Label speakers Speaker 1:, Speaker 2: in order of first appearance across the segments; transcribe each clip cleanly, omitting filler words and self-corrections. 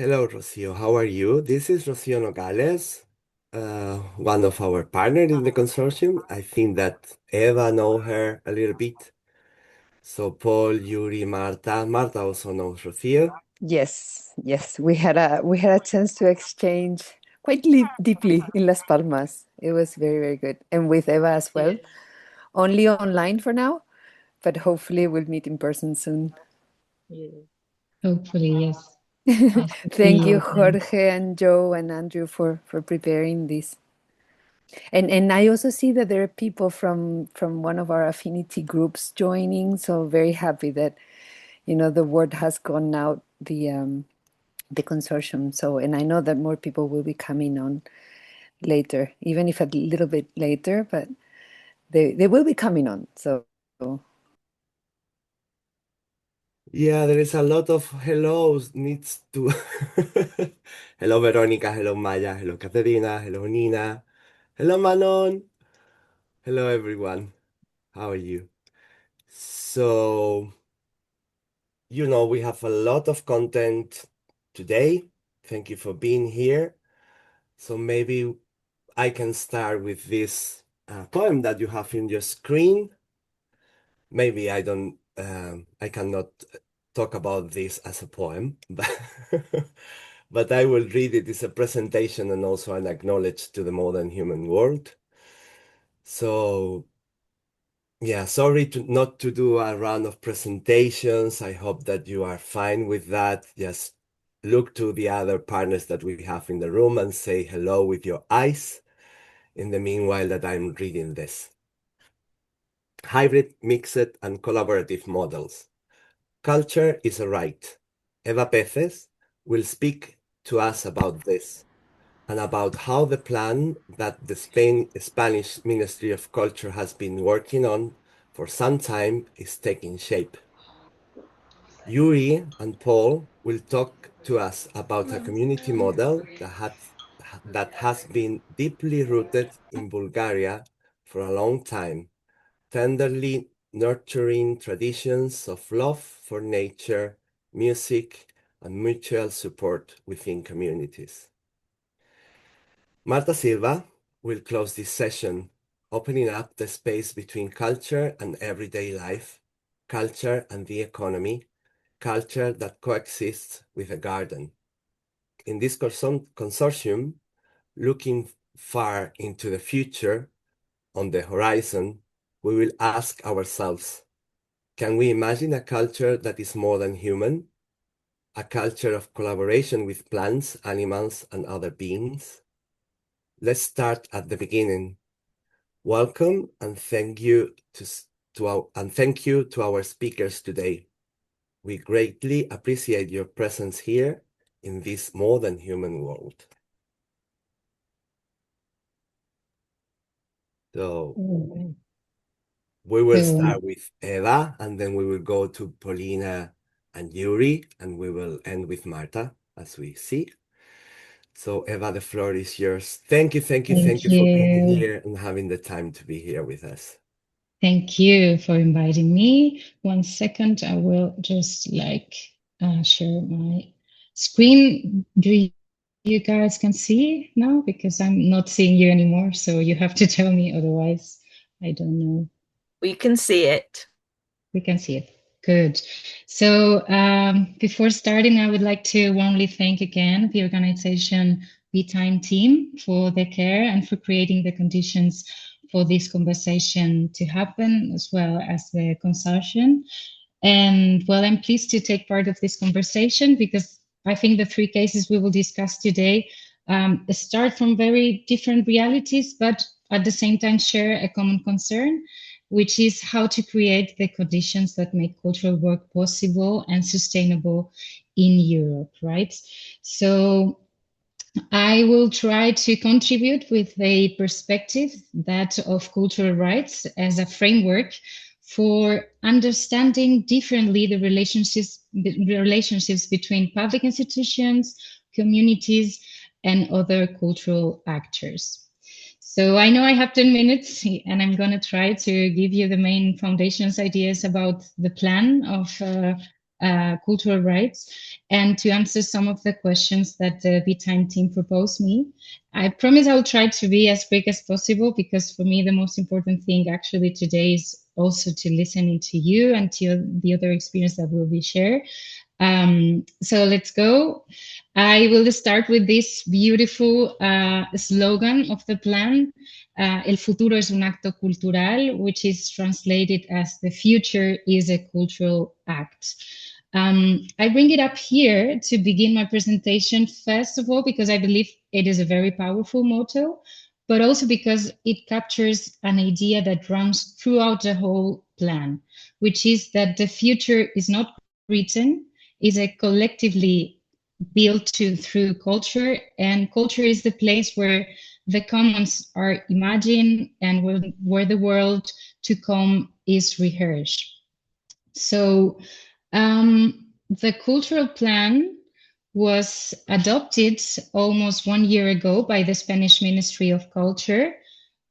Speaker 1: Hello, Rocio. How are you? This is Rocio Nogales, one of our partners in the consortium. I think that Eva know her a little bit. So Paul, Yuri, Marta. Marta also knows Rocio.
Speaker 2: Yes, yes, we had a chance to exchange quite deeply in Las Palmas. It was very, very good, and with Eva as well.
Speaker 3: Yeah,
Speaker 2: Only online for now, but hopefully we'll meet in person soon.
Speaker 3: yeah.
Speaker 4: Hopefully, yes. Nice to see
Speaker 2: Thank
Speaker 4: you
Speaker 2: you,
Speaker 4: again.
Speaker 2: Jorge and Joe and Andrew for preparing this. And I also see that there are people from one of our affinity groups joining. So very happy that the word has gone out the consortium. So and I know that more people will be coming on later, even if a little bit later, but they will be coming on. So
Speaker 1: Yeah, there is a lot of hellos needs to. Hello, Veronica. Hello, Maya. Hello, Caterina. Hello, Nina. Hello, Manon. Hello, everyone. How are you? So, we have a lot of content today. Thank you for being here. So maybe I can start with this poem that you have in your screen. Maybe I cannot talk about this as a poem, but but I will read it. It's a presentation and also an acknowledge to the modern human world. So yeah, sorry not to do a round of presentations. I hope that you are fine with that. Just look to the other partners that we have in the room and say hello with your eyes in the meanwhile that I'm reading this. Hybrid, mixed, and collaborative models. Culture is a right. Eva Peces will speak to us about this and about how the plan that the Spanish Ministry of Culture has been working on for some time is taking shape. Yuri and Paul will talk to us about a community model that has been deeply rooted in Bulgaria for a long time, tenderly nurturing traditions of love for nature, music, and mutual support within communities. Marta Silva will close this session, opening up the space between culture and everyday life, culture and the economy, culture that coexists with a garden. In this consortium, looking far into the future, on the horizon, we will ask ourselves, can we imagine a culture that is more than human? A culture of collaboration with plants, animals, and other beings? Let's start at the beginning. Welcome and thank you to our speakers today. We greatly appreciate your presence here in this more than human world. So
Speaker 4: Mm.
Speaker 1: we will
Speaker 4: So,
Speaker 1: start with Eva, and then we will go to Polina and Yuri, and we will end with Marta, as we see. So Eva, the floor is yours. Thank you, thank you, thank
Speaker 4: thank
Speaker 1: you for being
Speaker 4: you.
Speaker 1: here and having the time to be here with us.
Speaker 4: Thank you for inviting me. 1 second, I will just share my screen. Do you guys can see now? Because I'm not seeing you anymore, so you have to tell me, otherwise I don't know.
Speaker 3: We can see it.
Speaker 4: We can see it. Good. So before starting, I would like to warmly thank again the organization Be Time team for their care and for creating the conditions for this conversation to happen, as well as the consortium. And well, I'm pleased to take part of this conversation because I think the three cases we will discuss today start from very different realities, but at the same time share a common concern, which is how to create the conditions that make cultural work possible and sustainable in Europe, right? So I will try to contribute with a perspective that of cultural rights as a framework for understanding differently the relationships between public institutions, communities, and other cultural actors. So I know I have 10 minutes and I'm going to try to give you the main foundations ideas about the plan of cultural rights and to answer some of the questions that the BeTime team proposed me. I promise I'll try to be as quick as possible, because for me, the most important thing actually today is also to listen to you and to the other experience that will be shared. So let's go. I will start with this beautiful slogan of the plan, El futuro es un acto cultural, which is translated as the future is a cultural act. I bring it up here to begin my presentation, first of all, because I believe it is a very powerful motto, but also because it captures an idea that runs throughout the whole plan, which is that the future is not written, is a collectively built through culture, and culture is the place where the commons are imagined and where the world to come is rehearsed. So the cultural plan was adopted almost 1 year ago by the Spanish Ministry of Culture.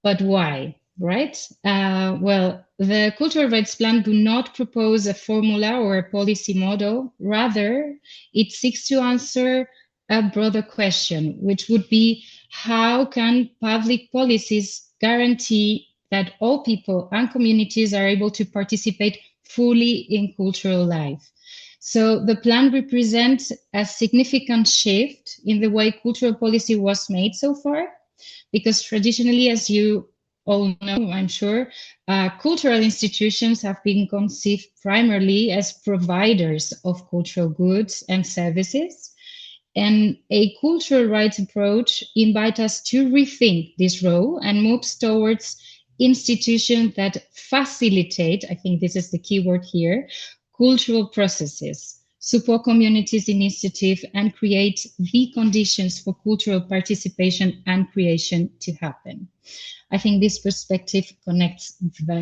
Speaker 4: But why, right? Well, the Cultural Rights Plan do not propose a formula or a policy model. Rather, it seeks to answer a broader question, which would be, how can public policies guarantee that all people and communities are able to participate fully in cultural life? So the plan represents a significant shift in the way cultural policy was made so far, because traditionally, as you all know, I'm sure, cultural institutions have been conceived primarily as providers of cultural goods and services. And a cultural rights approach invites us to rethink this role and moves towards institutions that facilitate, I think this is the key word here, cultural processes, support communities' initiative, and create the conditions for cultural participation and creation to happen. I think this perspective connects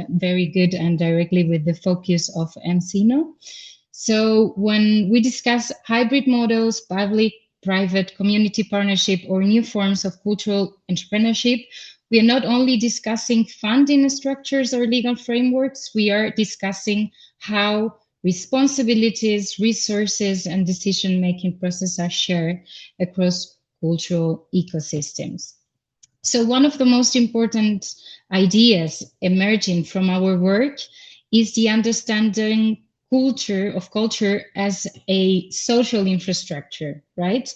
Speaker 4: very good and directly with the focus of EMCCINNO. So when we discuss hybrid models, public, private, community partnership, or new forms of cultural entrepreneurship, we are not only discussing funding structures or legal frameworks, we are discussing how responsibilities, resources, and decision-making processes are shared across cultural ecosystems. So one of the most important ideas emerging from our work is the understanding of culture as a social infrastructure, right?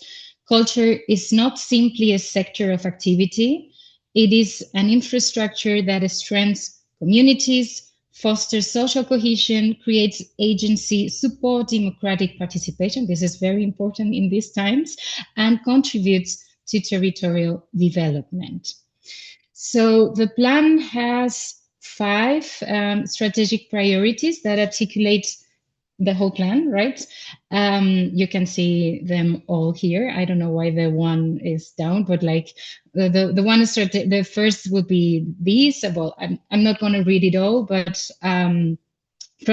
Speaker 4: Culture is not simply a sector of activity. It is an infrastructure that strengthens communities, fosters social cohesion, creates agency, support democratic participation. This is very important in these times, and contributes to territorial development. So the plan has 5 strategic priorities that articulate the whole plan, right? You can see them all here. I don't know why the one is down, but like the one is the first would be these. Well, I'm not going to read it all, but from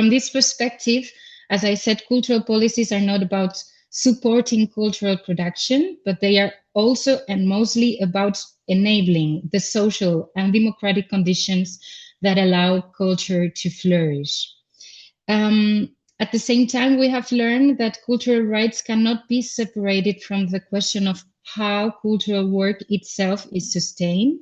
Speaker 4: this perspective, as I said, cultural policies are not about supporting cultural production, but they are also and mostly about enabling the social and democratic conditions that allow culture to flourish. At the same time, we have learned that cultural rights cannot be separated from the question of how cultural work itself is sustained.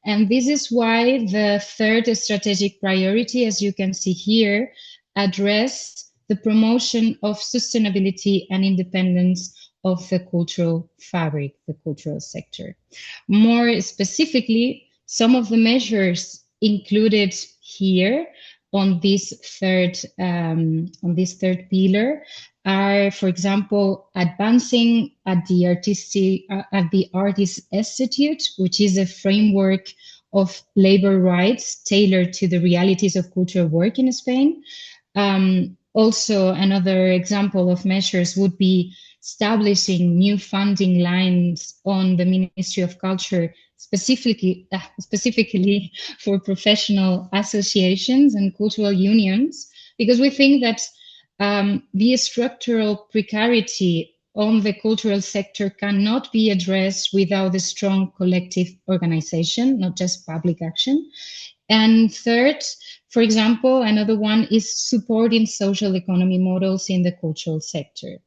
Speaker 4: And this is why the 3rd strategic priority, as you can see here, address the promotion of sustainability and independence of the cultural fabric, the cultural sector. More specifically, some of the measures included here on this third pillar are, for example, advancing at the Artists Institute, which is a framework of labor rights tailored to the realities of cultural work in Spain. Also, another example of measures would be establishing new funding lines on the Ministry of Culture, specifically for professional associations and cultural unions, because we think that the structural precarity on the cultural sector cannot be addressed without a strong collective organization, not just public action. And third, For example, another one is supporting social economy models in the cultural sector.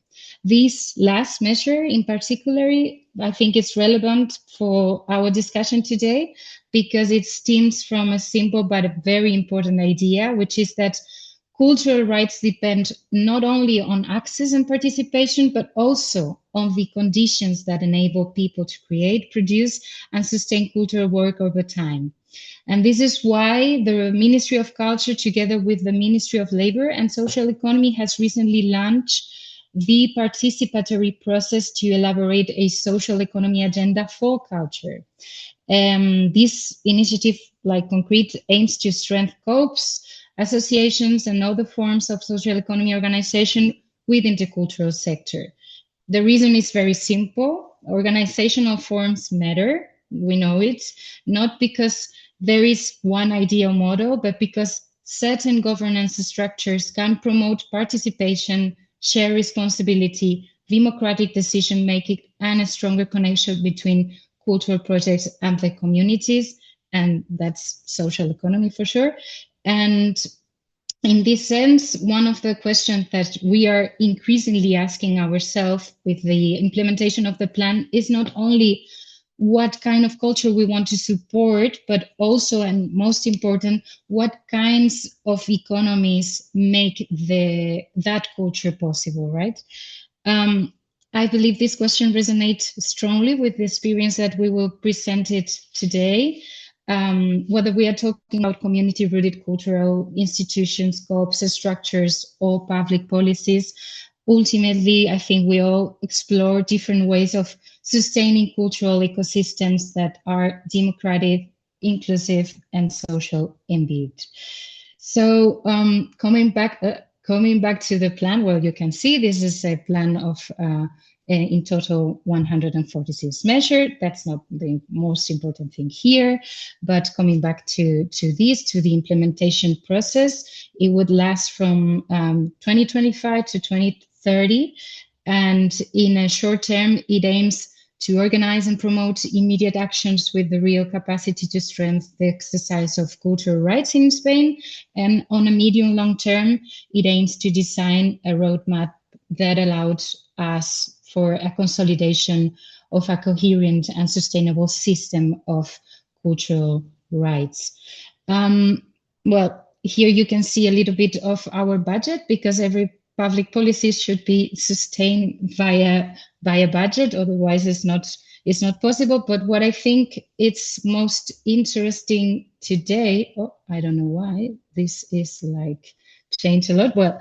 Speaker 4: This last measure in particular, I think it's relevant for our discussion today because it stems from a simple but a very important idea, which is that cultural rights depend not only on access and participation, but also on the conditions that enable people to create, produce, and sustain cultural work over time. And this is why the Ministry of Culture, together with the Ministry of Labor and Social Economy, has recently launched the participatory process to elaborate a social economy agenda for culture. This initiative, like concrete, aims to strengthen co-ops, associations, and other forms of social economy organization within the cultural sector. The reason is very simple. Organizational forms matter. We know it, not because there is one ideal model, but because certain governance structures can promote participation, share responsibility, democratic decision making, and a stronger connection between cultural projects and the communities. And that's social economy for sure. And in this sense, one of the questions that we are increasingly asking ourselves with the implementation of the plan is not only what kind of culture we want to support, but also, and most important, what kinds of economies make that culture possible, right? I believe this question resonates strongly with the experience that we will present it today. Whether we are talking about community-rooted cultural institutions, co-ops, structures, or public policies, ultimately, I think we all explore different ways of sustaining cultural ecosystems that are democratic, inclusive, and social indeed. So coming back to the plan, well, you can see this is a plan of in total 146 measures. That's not the most important thing here, but coming back to the implementation process, it would last from 2025 to 2030. And in a short term, it aims to organize and promote immediate actions with the real capacity to strengthen the exercise of cultural rights in Spain. And on a medium long term, it aims to design a roadmap that allowed us for a consolidation of a coherent and sustainable system of cultural rights. Well, here you can see a little bit of our budget, because every public policy should be sustained via budget, otherwise it's not possible. But what I think it's most interesting today, I don't know why this is like changed a lot. Well,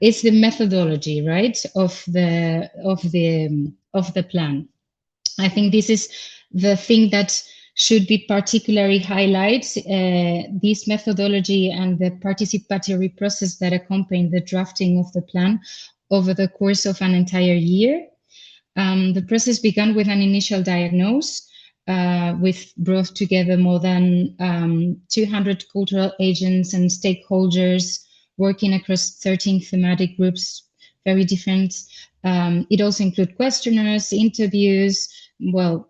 Speaker 4: it's the methodology, right, of the plan. I think this is the thing that should be particularly highlighted, this methodology and the participatory process that accompanied the drafting of the plan over the course of an entire year. The process began with an initial diagnosis, with brought together more than 200 cultural agents and stakeholders working across 13 thematic groups, very different. It also includes questionnaires, interviews, well,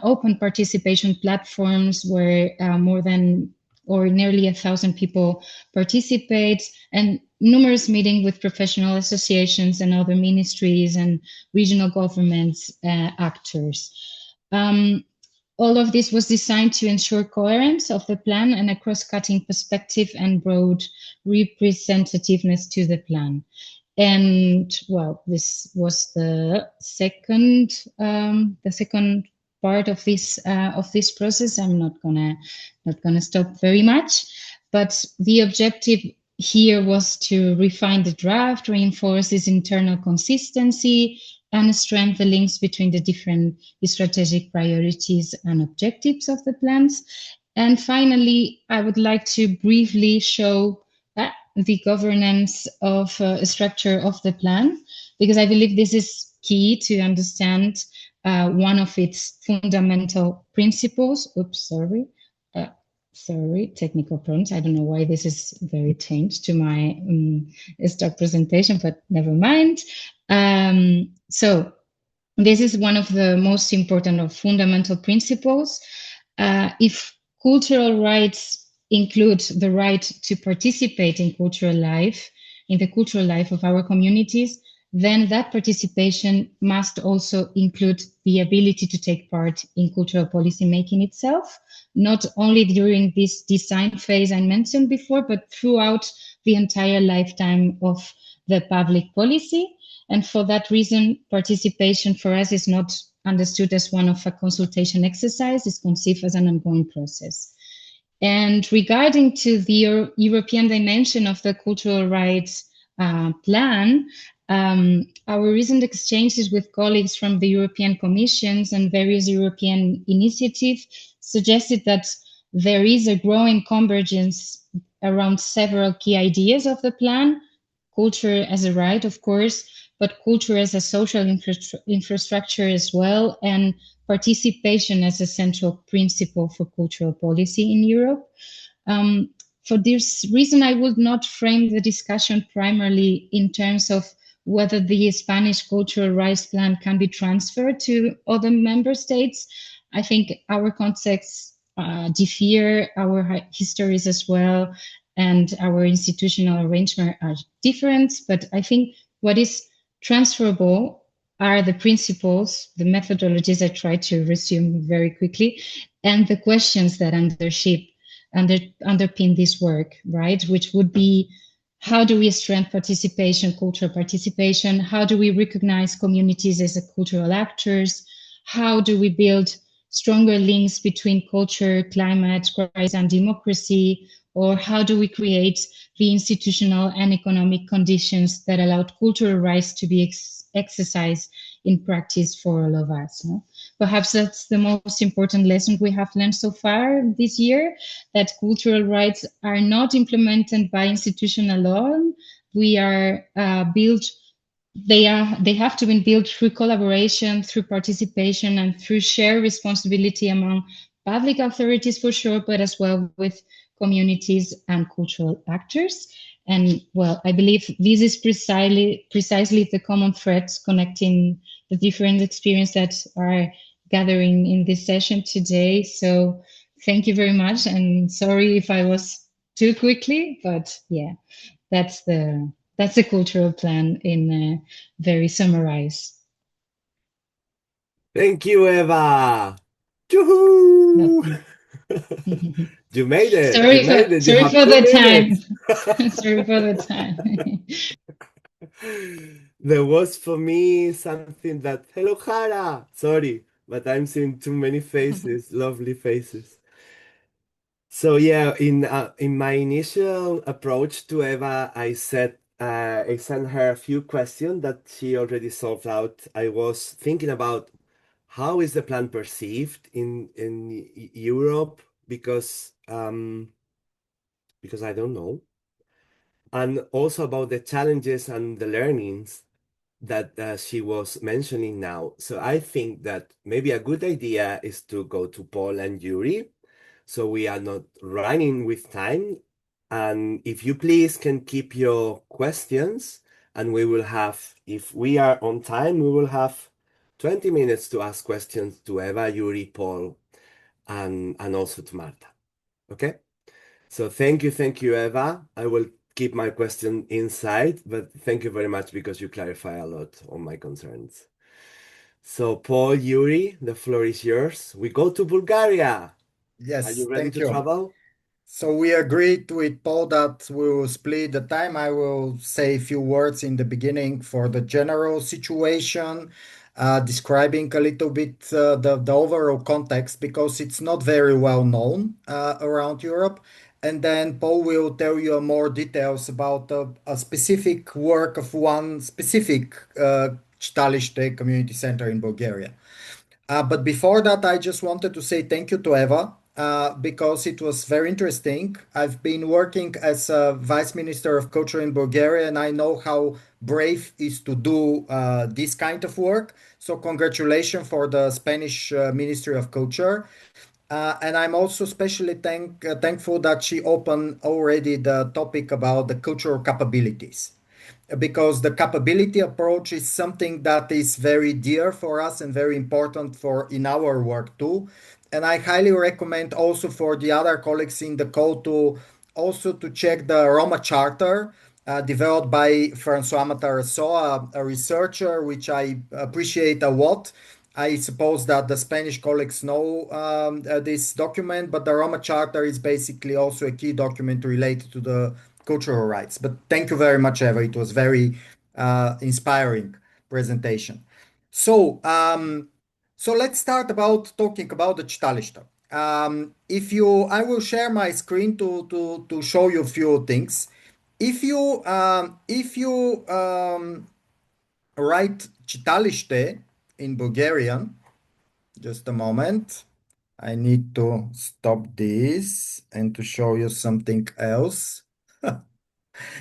Speaker 4: open participation platforms where more than or nearly 1,000 people participate, and numerous meetings with professional associations and other ministries and regional governments actors. All of this was designed to ensure coherence of the plan and a cross-cutting perspective and broad representativeness to the plan. And well, this was the second part of this process. I'm not gonna stop very much, but the objective here was to refine the draft, reinforce its internal consistency, and strengthen the links between the different strategic priorities and objectives of the plans. And finally, I would like to briefly show the governance of structure of the plan, because I believe this is key to understand one of its fundamental principles. Oops, sorry, technical problems. I don't know why this is very changed to my stock presentation, but never mind. So this is one of the most important of fundamental principles. If cultural rights include the right to participate in cultural life, in the cultural life of our communities, then that participation must also include the ability to take part in cultural policy making itself, not only during this design phase I mentioned before, but throughout the entire lifetime of the public policy. And for that reason, participation for us is not understood as one of a consultation exercise, it's conceived as an ongoing process. And regarding to the European dimension of the cultural rights plan, our recent exchanges with colleagues from the European Commissions and various European initiatives suggested that there is a growing convergence around several key ideas of the plan, culture as a right, of course, but culture as a social infrastructure as well, and participation as a central principle for cultural policy in Europe. For this reason, I would not frame the discussion primarily in terms of whether the Spanish cultural rights plan can be transferred to other member states. I think our contexts differ, our histories as well, and our institutional arrangement are different. But I think what is transferable are the principles, the methodologies I try to resume very quickly, and the questions that underpin this work, right? Which would be, how do we strengthen participation, cultural participation? How do we recognize communities as cultural actors? How do we build stronger links between culture, climate, crisis, and democracy? Or how do we create the institutional and economic conditions that allowed cultural rights to be exercised in practice for all of us? No? Perhaps that's the most important lesson we have learned so far this year, that cultural rights are not implemented by institution alone. We are built, they have to be built through collaboration, through participation, and through shared responsibility among public authorities for sure, but as well with communities and cultural actors. And well, I believe this is precisely the common threads connecting the different experiences that are gathering in this session today. So thank you very much, and sorry if I was too quickly, but yeah, that's the cultural plan in very summarized.
Speaker 1: Thank you, Eva. Yoo-hoo! You made it. You made it. You
Speaker 4: Sorry
Speaker 1: have
Speaker 4: for
Speaker 1: 2
Speaker 4: the time.
Speaker 1: minutes.
Speaker 4: Sorry for the time.
Speaker 1: There was for me something that, hello, Hara. Sorry, but I'm seeing too many faces, lovely faces. So yeah, in my initial approach to Eva, I said I sent her a few questions that she already solved out. I was thinking about how is the plan perceived in Europe because I don't know, and also about the challenges and the learnings that she was mentioning now. So I think that maybe a good idea is to go to Paul and Yuri, so we are not running with time. And if you please can keep your questions, and we will have, if we are on time, we will have 20 minutes to ask questions to Eva, Yuri, Paul, and also to Marta. Okay? So thank you, Eva. I will keep my question inside, but thank you very much because you clarify a lot on my concerns. So Paul, Yuri, the floor is yours. We go to Bulgaria. Are
Speaker 5: Yes,
Speaker 1: you ready
Speaker 5: thank
Speaker 1: to
Speaker 5: you.
Speaker 1: travel?
Speaker 5: So we agreed with Paul that we will split the time. I will say a few words in the beginning for the general situation, describing a little bit the overall context because it's not very well known around Europe. And then Paul will tell you more details about a specific work of one specific Chitalishta community center in Bulgaria. But before that, I just wanted to say thank you to Eva because it was very interesting. I've been working as a Vice Minister of Culture in Bulgaria, and I know how brave is to do this kind of work. So congratulations for the Spanish Ministry of Culture. And I'm also especially thankful that she opened already the topic about the cultural capabilities because the capability approach is something that is very dear for us and very important for in our work too. and I highly recommend also for the other colleagues in the call to also to check the Roma Charter developed by François Matarazzo, a researcher which I appreciate a lot. I suppose that the Spanish colleagues know this document, but the Roma Charter is basically also a key document related to the cultural rights. But thank you very much, Eva. It was very inspiring presentation. So, so let's start about talking about the Chitalishta. I will share my screen to show you a few things. If you write Chitalishte in Bulgarian, just a moment. I need to stop this and to show you something else.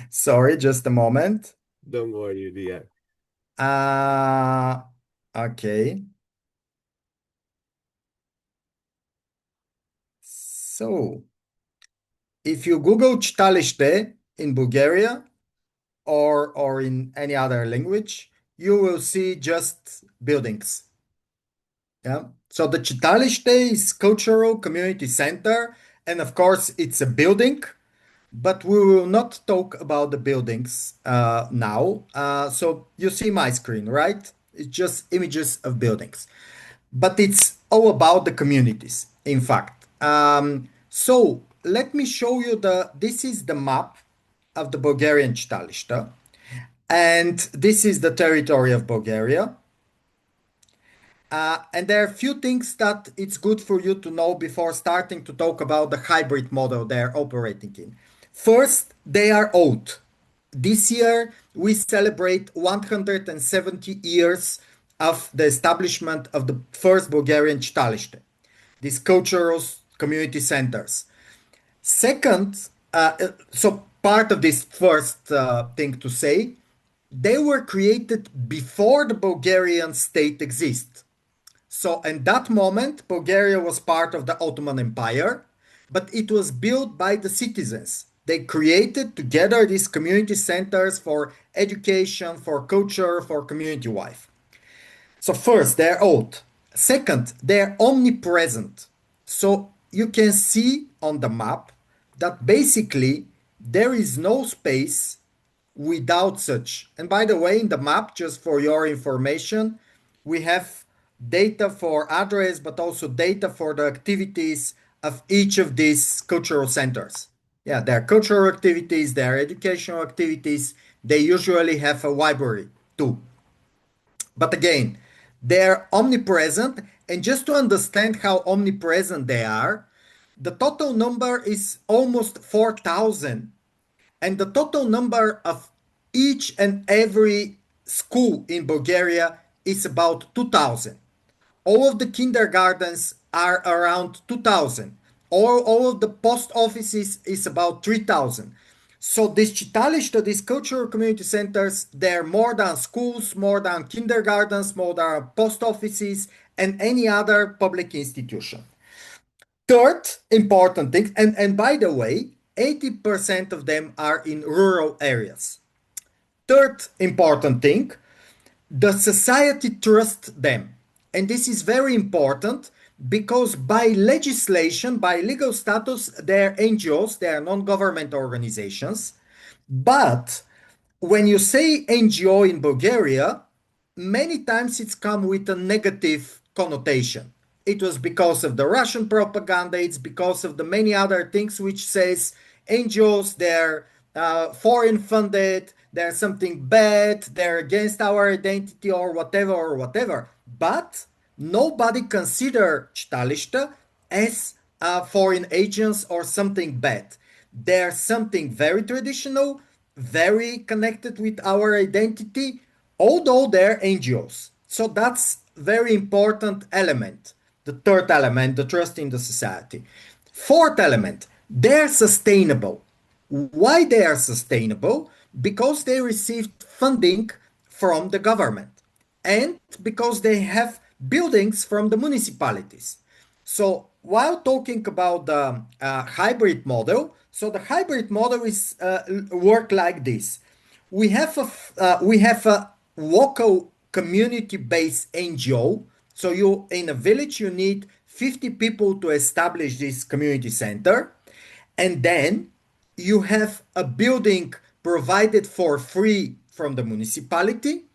Speaker 5: Sorry, just a moment.
Speaker 1: Don't worry, Yuriy.
Speaker 5: Okay. So, if you Google Chitalishte in Bulgaria or in any other language, you will see just buildings. Yeah. So the Chitalishte is cultural community center, and of course it's a building, but we will not talk about the buildings now. So you see my screen, right? It's just images of buildings, but it's all about the communities, in fact. So let me show you this is the map of the Bulgarian Chitalishta, and this is the territory of Bulgaria. And there are a few things that it's good for you to know before starting to talk about the hybrid model they're operating in. First, they are old. This year, we celebrate 170 years of the establishment of the first Bulgarian Chitalishte, these cultural community centers. Second, so part of this first thing to say, they were created before the Bulgarian state exists. So in that moment, Bulgaria was part of the Ottoman Empire, but it was built by the citizens. They created together these community centers for education, for culture, for community life. So first, they're old. Second, they're omnipresent. So you can see on the map that basically there is no space without such. And by the way, in the map, just for your information, we have data for address, but also data for the activities of each of these cultural centers. Yeah, there are cultural activities, there are educational activities. They usually have a library too. But again, they're omnipresent. And just to understand how omnipresent they are, the total number is almost 4,000. And the total number of each and every school in Bulgaria is about 2,000. All of the kindergartens are around 2,000. All of the post offices is about 3,000. So these Chitalishta, these cultural community centers, they're more than schools, more than kindergartens, more than post offices, and any other public institution. Third important thing, and by the way, 80% of them are in rural areas. Third important thing, the society trusts them. And this is very important because by legislation, by legal status, they're NGOs, they are non-government organizations. But when you say NGO in Bulgaria, many times it's come with a negative connotation. It was because of the Russian propaganda, it's because of the many other things which says NGOs, they're foreign funded, they're something bad, they're against our identity or whatever or whatever. But nobody consider Chitalishta as foreign agents or something bad. They're something very traditional, very connected with our identity, although they're NGOs. So that's very important element. The third element, the trust in the society. Fourth element, they're sustainable. Why they are sustainable? Because they received funding from the government and because they have buildings from the municipalities. So while talking about the hybrid model, so the hybrid model is work like this. We have a local community-based NGO. So you in a village you need 50 people to establish this community center, and then you have a building provided for free from the municipality,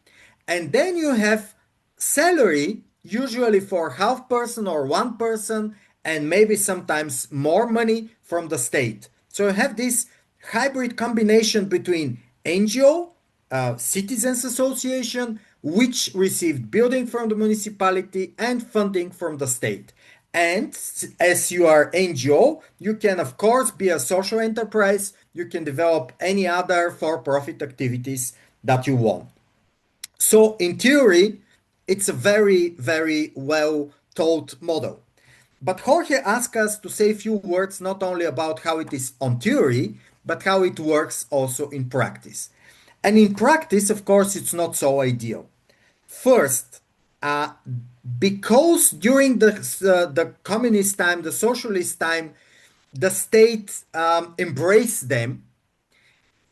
Speaker 5: and then you have salary, usually for half person or one person, and maybe sometimes more money from the state. So you have this hybrid combination between NGO, citizens association, which received building from the municipality and funding from the state. And as you are NGO, you can of course be a social enterprise. You can develop any other for-profit activities that you want. So in theory, it's a very, very well taught model. But Jorge asked us to say a few words not only about how it is on theory, but how it works also in practice. And in practice, of course, it's not so ideal. First, uh, because during the communist time, the socialist time, the state embraced them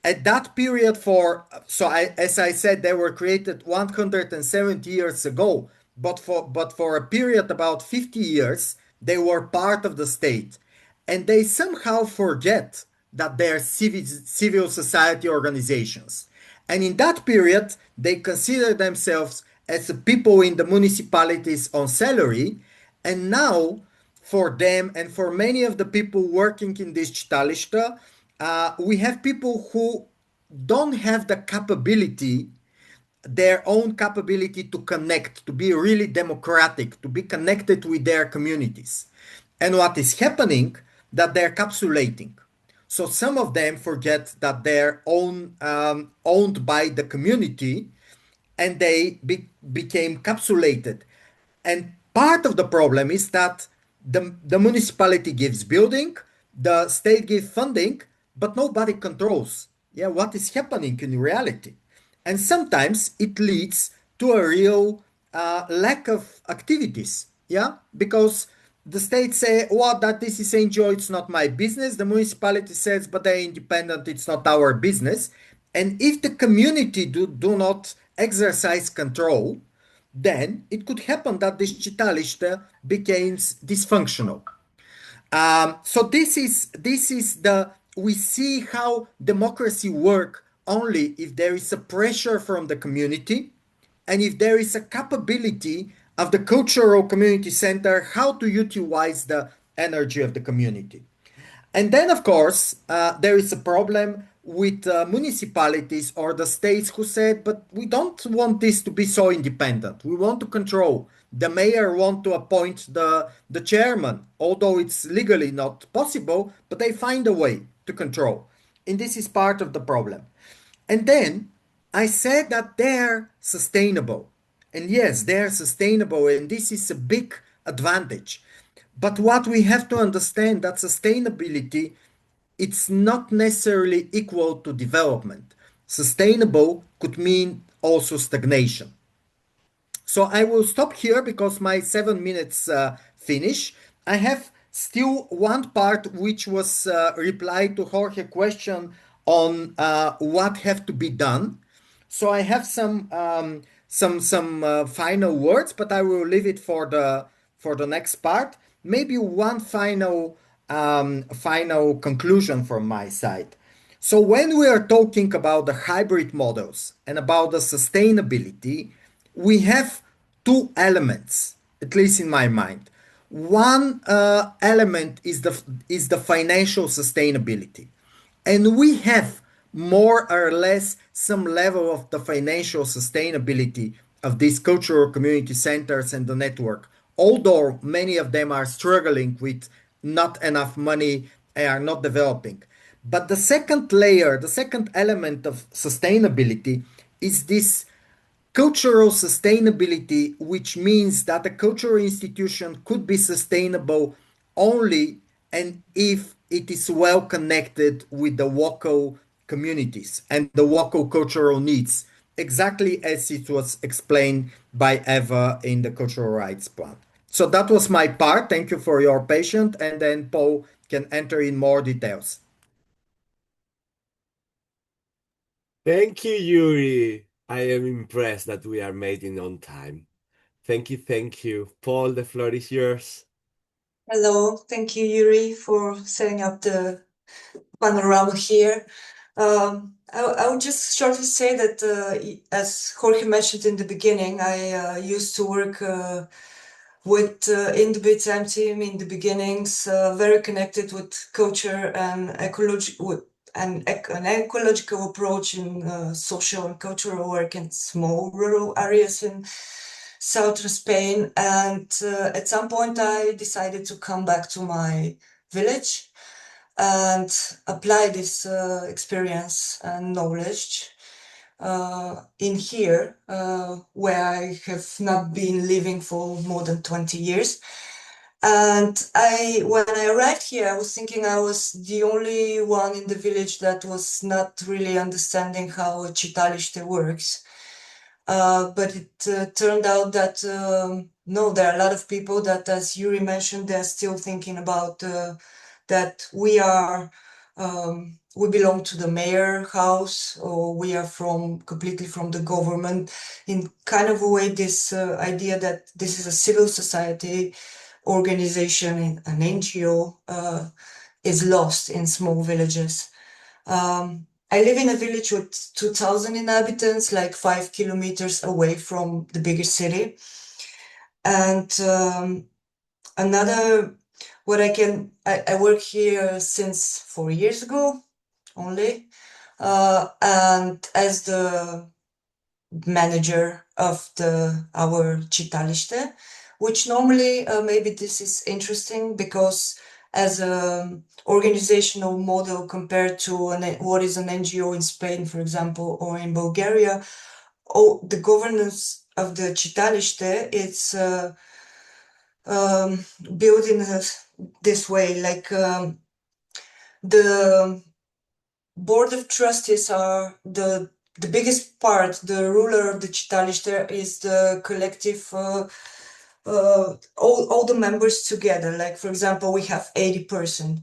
Speaker 5: at that period as I said, they were created 170 years ago, but for a period about 50 years they were part of the state, and they somehow forget that they are civil society organizations, and in that period they consider themselves as the people in the municipalities on salary. And now for them and for many of the people working in this Chitalishta, we have people who don't have the capability, their own capability to connect, to be really democratic, to be connected with their communities. And what is happening, that they're capsulating. So some of them forget that they're owned by the community, and they became capsulated. And part of the problem is that the municipality gives building, the state gives funding, but nobody controls, yeah, what is happening in reality. And sometimes it leads to a real lack of activities, yeah, because the state say, well, that this is NGO, it's not my business. The municipality says, but they're independent, it's not our business. And if the community do not exercise control, then it could happen that this Chitalishta becomes dysfunctional. So this is the we see how democracy work only if there is a pressure from the community, and if there is a capability of the cultural community center how to utilize the energy of the community. And then, of course, there is a problem with municipalities or the states who said, but we don't want this to be so independent. We want to control. The mayor want to appoint the chairman, although it's legally not possible, but they find a way to control. And this is part of the problem. And then I said that they're sustainable. And yes, they're sustainable, and this is a big advantage. But what we have to understand that sustainability, it's not necessarily equal to development. Sustainable could mean also stagnation. So I will stop here because my 7 minutes finish. I have still one part which was reply to Jorge question on what have to be done. So I have some final words, but I will leave it for the next part. Maybe one final conclusion from my side. So when we are talking about the hybrid models and about the sustainability, we have two elements, at least in my mind. One element is the financial sustainability, and we have more or less some level of the financial sustainability of these cultural community centers and the network, although many of them are struggling with not enough money and are not developing. But the second layer, the second element of sustainability is this cultural sustainability, which means that a cultural institution could be sustainable only and if it is well connected with the local communities and the local cultural needs, exactly as it was explained by Eva in the cultural rights plan. So that was my part. Thank you for your patience, and then Paul can enter in more details.
Speaker 1: Thank you, Yuri. I am impressed that we are made in on time. Thank you, thank you. Paul, the floor is yours.
Speaker 6: Hello, thank you, Yuriy, for setting up the panorama here. I would just shortly say that, as Jorge mentioned in the beginning, I used to work with in the BTM team in the beginnings, very connected with culture and an ecological approach in social and cultural work in small rural areas in southern Spain. And at some point, I decided to come back to my village and apply this experience and knowledge in here, where I have not been living for more than 20 years. And when I arrived here, I was thinking I was the only one in the village that was not really understanding how Chitalishta works. But it turned out that no, there are a lot of people that, as Yuri mentioned, they're still thinking about that we belong to the mayor house, or we are completely from the government, in kind of a way, this idea that this is a civil society organization, an NGO, is lost in small villages. I live in a village with 2,000 inhabitants, like 5 kilometers away from the biggest city. And I work here since 4 years ago only, and as the manager of our Chitalishta, which normally, maybe this is interesting because as an organizational model compared to what is an NGO in Spain, for example, or in Bulgaria, the governance of the Chitalishta, it's built in this way, like the board of trustees are the biggest part. The ruler of the Chitalishta is the collective, all the members together. Like, for example, we have 80%.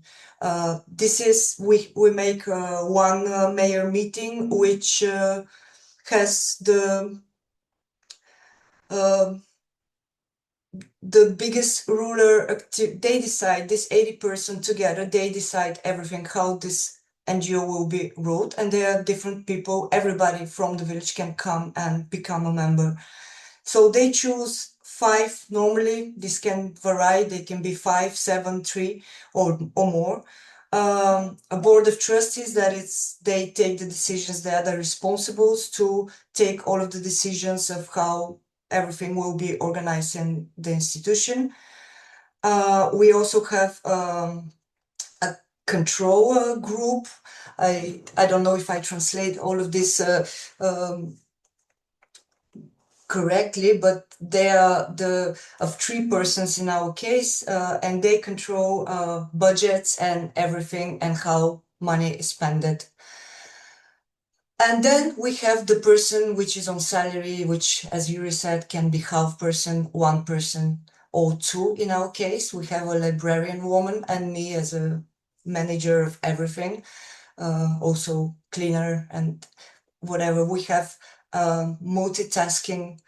Speaker 6: We make one mayor meeting, which has the biggest ruler. They decide, this 80% together, they decide everything, how this NGO will be ruled, and there are different people. Everybody from the village can come and become a member. So they choose 5 normally. This can vary. They can be 5, 7, 3, or more. A board of trustees, they take the decisions. They are the responsibles to take all of the decisions of how everything will be organized in the institution. We also have a control group. I don't know if I translate all of this correctly, but they are of 3 persons in our case, and they control budgets and everything and how money is spent. And then we have the person which is on salary, which, as Yuri said, can be half person, 1 person, or 2 in our case. We have a librarian woman and me as a manager of everything, also cleaner and whatever. We have multitasking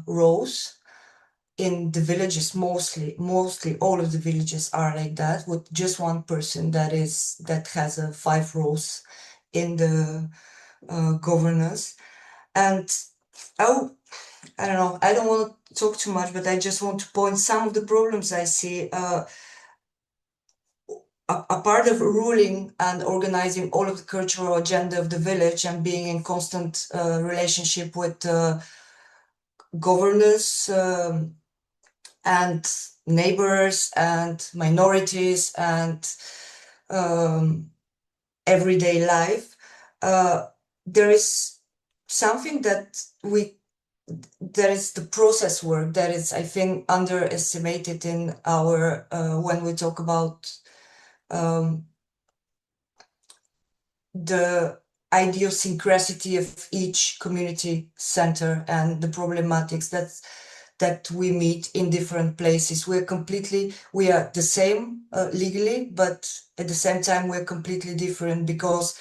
Speaker 6: roles in the villages. Mostly all of the villages are like that, with just 1 person that has 5 roles in the governance. And I don't know, I don't want to talk too much, but I just want to point some of the problems I see. A part of ruling and organizing all of the cultural agenda of the village and being in constant relationship with governors and neighbors and minorities and everyday life. There is something there is the process work that is, I think, underestimated in our when we talk about the idiosyncrasy of each community center and the problematics that we meet in different places. We are the same legally, but at the same time we're completely different because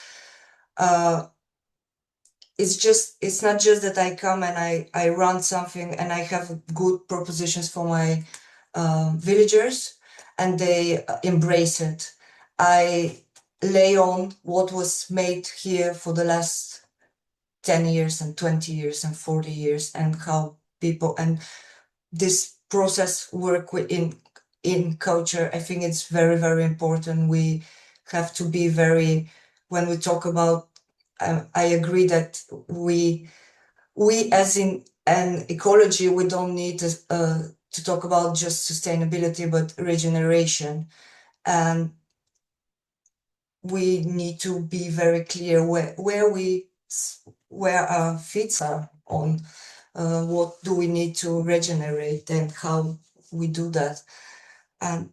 Speaker 6: it's not just that I come and I run something and I have good propositions for my villagers. and they embrace it. I lay on what was made here for the last 10 years and 20 years and 40 years, and how people and this process work in culture. I think it's very, very important. We have to be very, when we talk about, I agree that we as in an ecology, we don't need to talk about just sustainability, but regeneration. And we need to be very clear where our feet are on, what do we need to regenerate and how we do that. And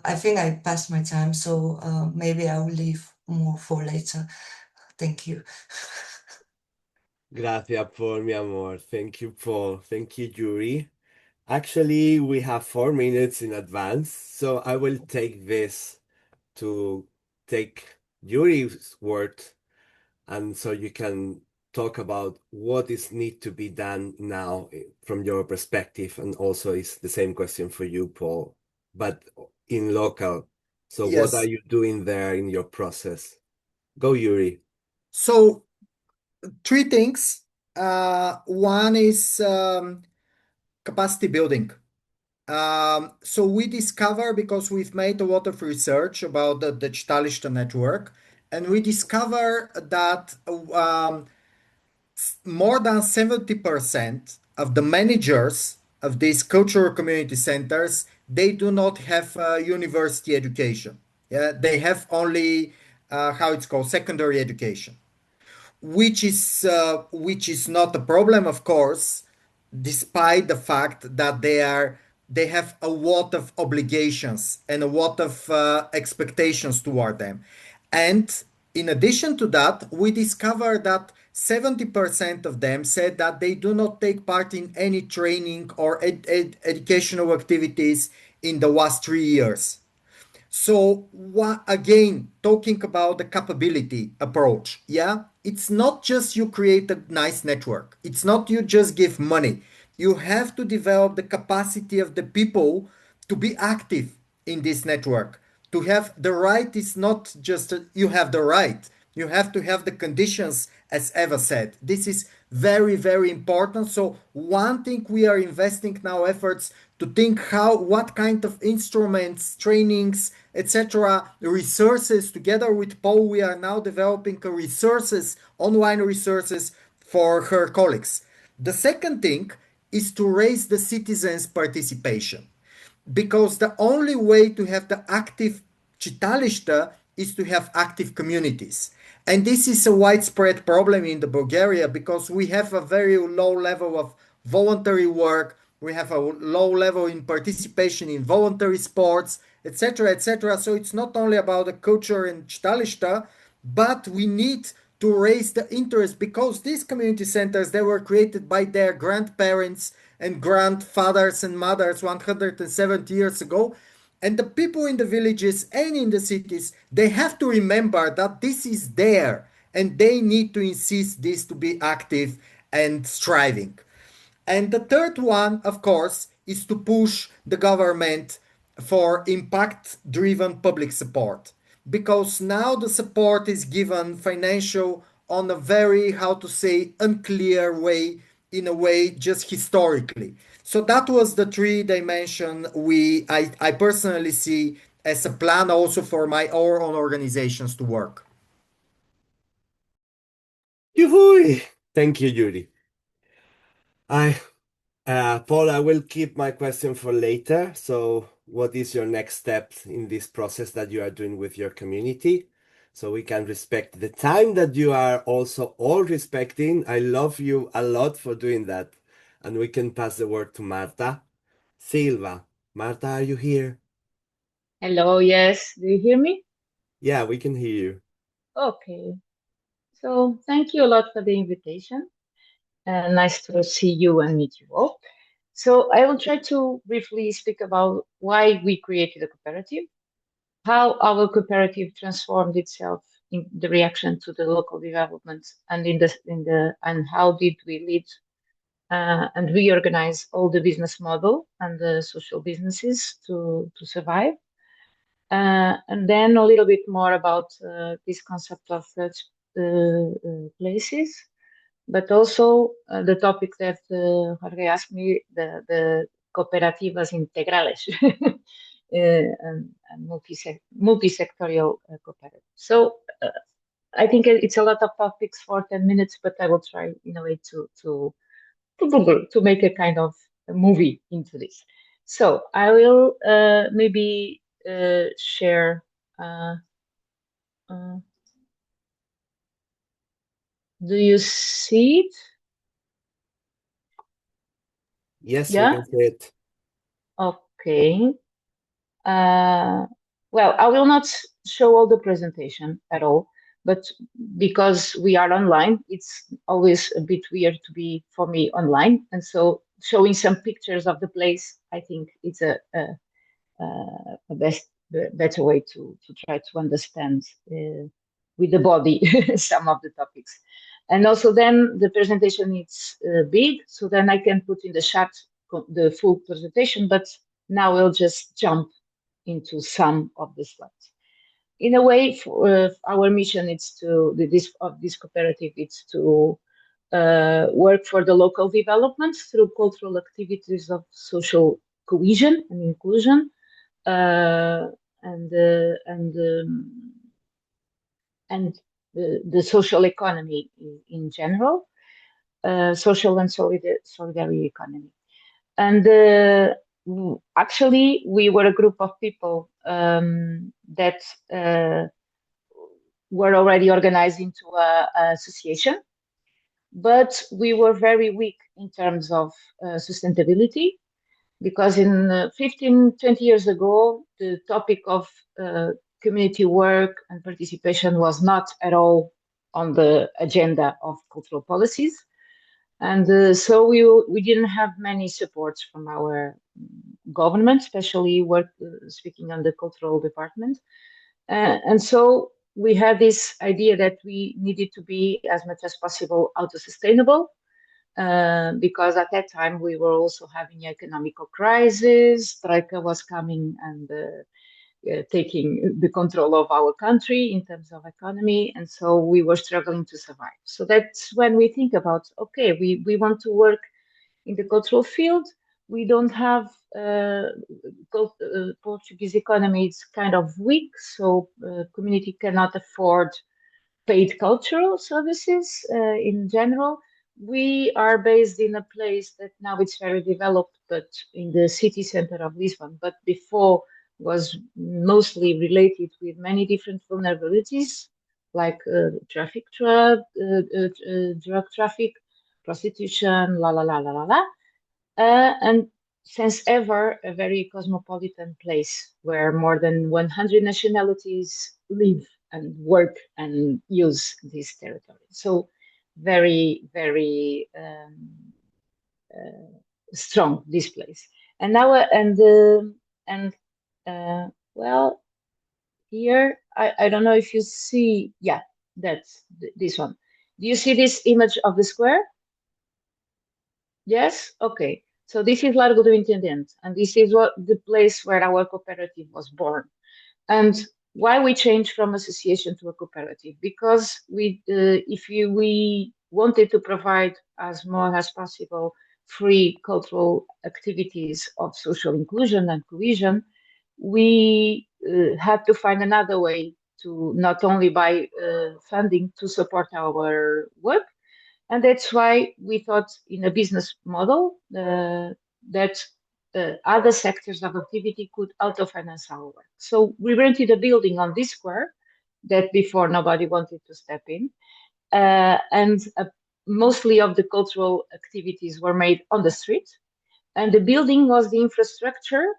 Speaker 6: I think I passed my time, so maybe I will leave more for later. Thank you.
Speaker 1: Gracias, Paul, mi amor. Thank you, Paul. Thank you, Yuri. Actually, we have 4 minutes in advance, so I will take this to take Yuri's word, and so you can talk about what is need to be done now from your perspective, and also it's the same question for you, Paul, but in local. So what are
Speaker 5: Yes.
Speaker 1: you doing there in your process? Go, Yuri.
Speaker 5: So 3 things. One is capacity building. So we discover, because we've made a lot of research about the Chitalishta network, and we discover that more than 70% of the managers of these cultural community centers, they do not have university education. Yeah, they have only how it's called, secondary education, which is not a problem, of course, despite the fact that they have a lot of obligations and a lot of expectations toward them. And in addition to that, we discovered that 70% of them said that they do not take part in any training or educational activities in the last 3 years. So again, talking about the capability approach, yeah, it's not just you create a nice network. It's not you just give money. You have to develop the capacity of the people to be active in this network. To have the right is not just you have the right. You have to have the conditions, as Eva said. This is very, very important. So one thing we are investing now efforts to think what kind of instruments, trainings, etc., resources. Together with Paul, we are now developing online resources for her colleagues. The second thing is to raise the citizens' participation, because the only way to have the active Chitalishta is to have active communities. And this is a widespread problem in the Bulgaria, because we have a very low level of voluntary work, we have a low level in participation in voluntary sports, etc., etc. So it's not only about the culture in Chitalishta, but we need to raise the interest, because these community centers, they were created by their grandparents and grandfathers and mothers 170 years ago. And the people in the villages and in the cities, they have to remember that this is there, and they need to insist this to be active and striving. And the third one, of course, is to push the government for impact-driven public support. Because now the support is given financial on a very, how to say, unclear way, in a way just historically. So that was the 3 dimension I personally see as a plan also for my own organizations to work.
Speaker 1: Yoo-hoo! Thank you, Yuri. Paul, I will keep my question for later. So what is your next step in this process that you are doing with your community? So we can respect the time that you are also all respecting. I love you a lot for doing that. And we can pass the word to Marta. Silva. Marta, are you here?
Speaker 3: Hello, yes. Do you hear me?
Speaker 1: Yeah, we can hear you.
Speaker 3: Okay. So thank you a lot for the invitation. Nice to see you and meet you all. So I will try to briefly speak about why we created a cooperative, how our cooperative transformed itself in the reaction to the local development, and and how did we lead and reorganize all the business model and the social businesses to survive. And then a little bit more about this concept of places, but also the topic that Jorge asked me, the cooperativas integrales, and multi-sectorial cooperatives. So I think it's a lot of topics for 10 minutes, but I will try in a way to make a kind of a movie into this. So I will maybe share. Do you see it?
Speaker 1: Yes, we
Speaker 3: Yeah.
Speaker 1: can see it.
Speaker 3: Okay. Well, I will not show all the presentation at all, but because we are online, it's always a bit weird to be for me online, and so showing some pictures of the place, I think it's a better way to try to understand with the body some of the topics. And also then the presentation is big, so then I can put in the chat the full presentation, but now we'll just jump into some of the slides. In a way, our mission is this cooperative is to work for the local development through cultural activities of social cohesion and inclusion, uh, and the social economy in general, social and solidarity economy. And actually, we were a group of people that were already organized into a association, but we were very weak in terms of sustainability, because in 15, 20 years ago, the topic of community work and participation was not at all on the agenda of cultural policies. And so we didn't have many supports from our government, especially speaking on the cultural department. And so we had this idea that we needed to be as much as possible auto-sustainable, because at that time we were also having economical crisis. Troika was coming and taking the control of our country in terms of economy, and so we were struggling to survive. So that's when we think about, okay, we want to work in the cultural field. We don't have Portuguese economy is kind of weak, so community cannot afford paid cultural services in general. We are based in a place that now it's very developed, but in the city center of Lisbon, but before was mostly related with many different vulnerabilities, like drug traffic, prostitution, la la la la la la, and since ever a very cosmopolitan place where more than 100 nationalities live and work and use this territory. So very, very strong this place. And now, well, here, I don't know if you see, yeah, that's this one. Do you see this image of the square? Yes? Okay. So this is Largo do Intendente, and this is the place where our cooperative was born. And why we changed from association to a cooperative? Because we wanted to provide as more as possible free cultural activities of social inclusion and cohesion, we had to find another way to not only buy funding to support our work, and that's why we thought in a business model that other sectors of activity could auto-finance our work. So we rented a building on this square that before nobody wanted to step in. And mostly of the cultural activities were made on the street. And the building was the infrastructure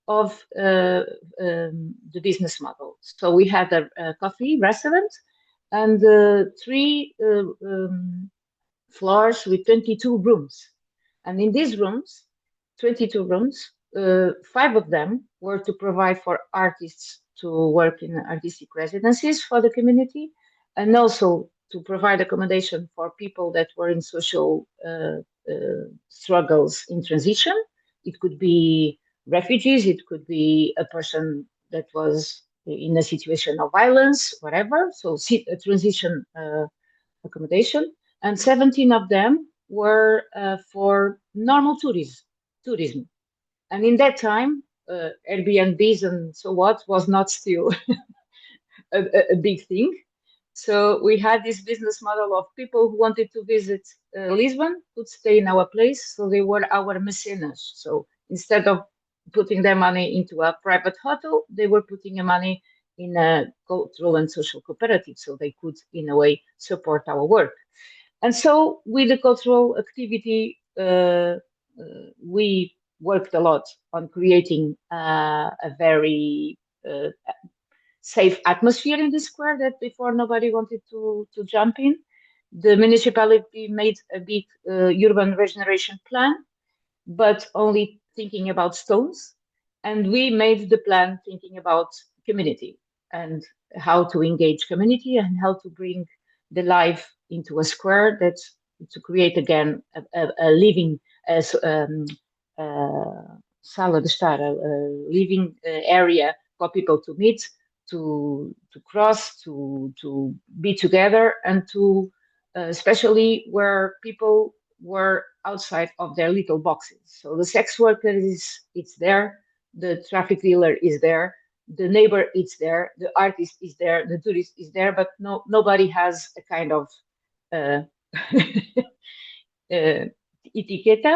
Speaker 3: of the business model. So we had a coffee restaurant and three floors with 22 rooms. And in these rooms, 22 rooms, 5 of them were to provide for artists to work in artistic residencies for the community, and also to provide accommodation for people that were in social struggles in transition. It could be refugees, it could be a person that was in a situation of violence, whatever. So transition accommodation, and 17 of them were for normal tourism. And in that time, Airbnbs and so what was not still a big thing. So we had this business model of people who wanted to visit Lisbon could stay in our place. So they were our mecenas. So instead of putting their money into a private hotel, they were putting their money in a cultural and social cooperative. So they could, in a way, support our work. And so with the cultural activity, we worked a lot on creating a very safe atmosphere in the square that before nobody wanted to jump in. The municipality made a big urban regeneration plan, but only thinking about stones. And we made the plan thinking about community and how to engage community and how to bring the life into a square that to create again a living sala de estar, a living area for people to meet, to cross, to be together, and to especially where people were outside of their little boxes. So the sex worker it's there, the traffic dealer is there, the neighbor is there, the artist is there, the tourist is there, but nobody has a kind of uh, etiqueta,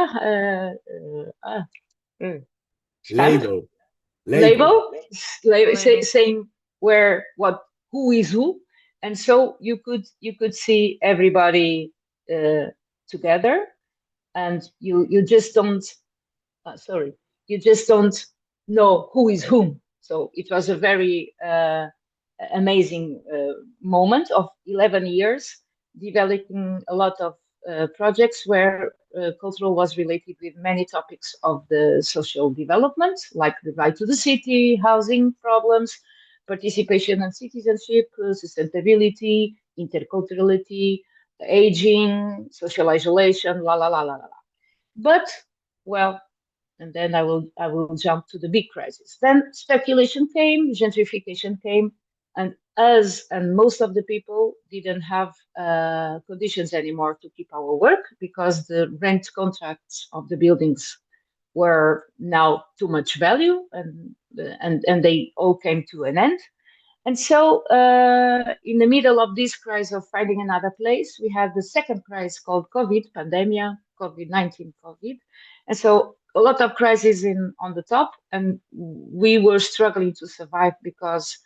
Speaker 3: stamp, label, saying who is who, and so you could see everybody together, and you just don't you just don't know who is whom. So it was a very amazing moment of 11 years developing a lot of projects where cultural was related with many topics of the social development, like the right to the city, housing problems, participation and citizenship, sustainability, interculturality, aging, social isolation, la la la la la. But well, and then I will jump to the big crisis. Then speculation came, gentrification came, and us and most of the people didn't have conditions anymore to keep our work because the rent contracts of the buildings were now too much value, and they all came to an end. And so, in the middle of this crisis of finding another place, we had the second crisis called COVID, pandemia, COVID-19, COVID. And so a lot of crises on the top, and we were struggling to survive because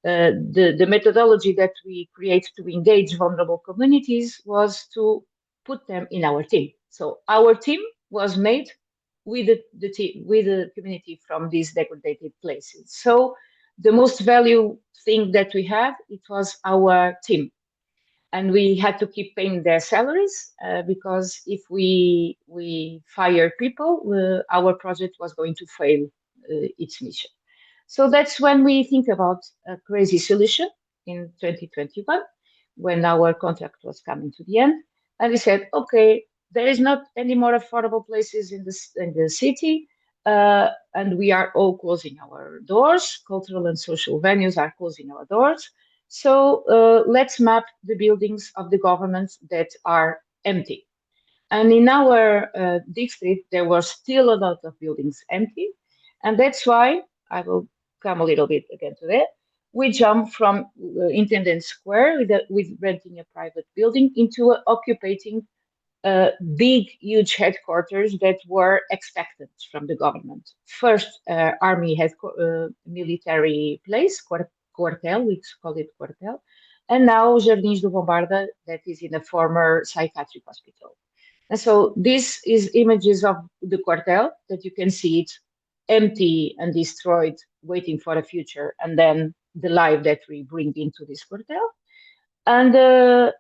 Speaker 3: the methodology that we create to engage vulnerable communities was to put them in our team. So our team was made with the community from these degraded places. So the most value thing that we had, it was our team. And we had to keep paying their salaries because if we fire people, our project was going to fail its mission. So that's when we think about a crazy solution in 2021, when our contract was coming to the end. And we said, okay, there is not any more affordable places in the city. And we are all closing our doors. Cultural and social venues are closing our doors. So let's map the buildings of the governments that are empty. And in our district, there were still a lot of buildings empty. And that's why, I will come a little bit again to that, we jump from Intendant Square with renting a private building into occupying big, huge headquarters that were expected from the government. First, army military place, quartel, we call it quartel, and now Jardins do Bombarda, that is in a former psychiatric hospital. And so this is images of the quartel that you can see it empty and destroyed, waiting for a future, and then the life that we bring into this quartel. And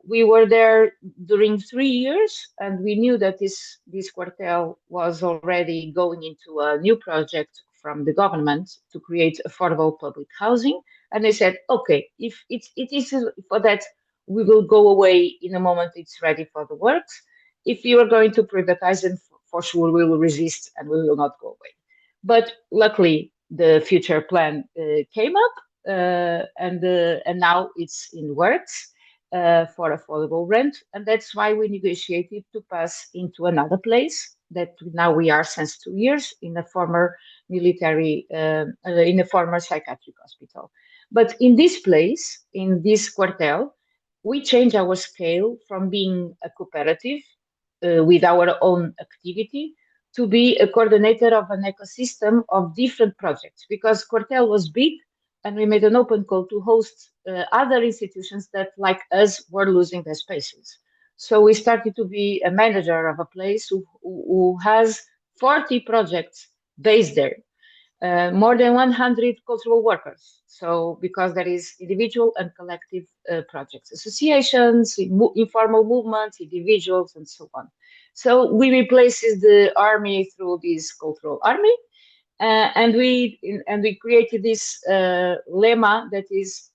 Speaker 3: we were there during 3 years, and we knew that this quartel was already going into a new project from the government to create affordable public housing. And they said, okay, if it is for that, we will go away in a moment it's ready for the works. If you are going to privatize, then for sure we will resist and we will not go away. But luckily, the future plan came up, and now it's in works for affordable rent, and that's why we negotiated to pass into another place that now we are since 2 years in a former military, in a former psychiatric hospital. But in this place, in this quartel, we change our scale from being a cooperative with our own activity to be a coordinator of an ecosystem of different projects, because Quartel was big and we made an open call to host other institutions that, like us, were losing their spaces. So we started to be a manager of a place who has 40 projects based there, more than 100 cultural workers. So because there is individual and collective projects, associations, informal movements, individuals, and so on. So we replaces the army through this cultural army, and we created this lema that is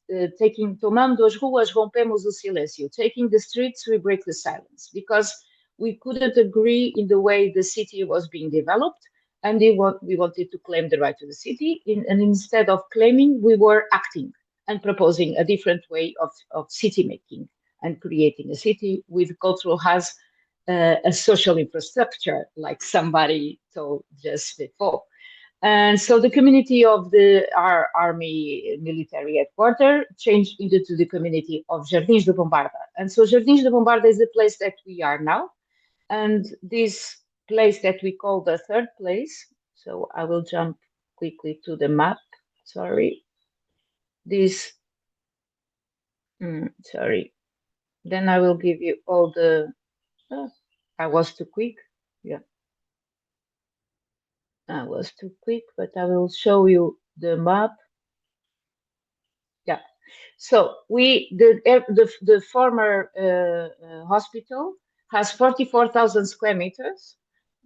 Speaker 3: tomando as ruas, rompemos o silêncio. Taking the streets, we break the silence, because we couldn't agree in the way the city was being developed, and we wanted to claim the right to the city. And instead of claiming, we were acting and proposing a different way of city making and creating a city with cultural has a social infrastructure, like somebody told just before. And so the community of our army military headquarters changed into the community of Jardins de Bombarda. And so Jardins de Bombarda is the place that we are now. And this place that we call the third place, so I will jump quickly to the map, sorry. Sorry. Then I will give you all the, I was too quick, yeah. I was too quick, but I will show you the map. Yeah. So the former hospital has 44,000 square meters,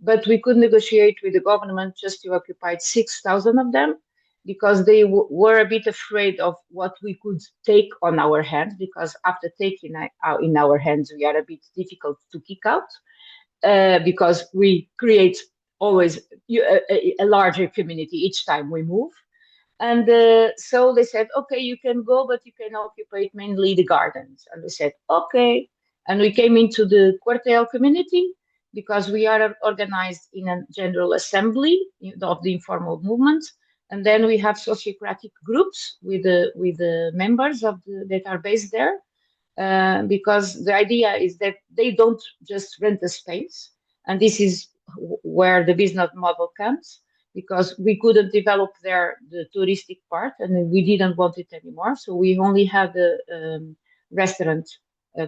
Speaker 3: but we could negotiate with the government just to occupy 6,000 of them, because they were a bit afraid of what we could take on our hands, because after taking in our hands, we are a bit difficult to kick out, because we create always a larger community each time we move. And so they said, okay, you can go, but you can occupy mainly the gardens. And we said, okay. And we came into the Quartel community, because we are organized in a general assembly of the informal movement. And then we have sociocratic groups with the members that are based there. Because the idea is that they don't just rent a space. And this is where the business model comes, because we couldn't develop there the touristic part, and we didn't want it anymore. So we only had the restaurant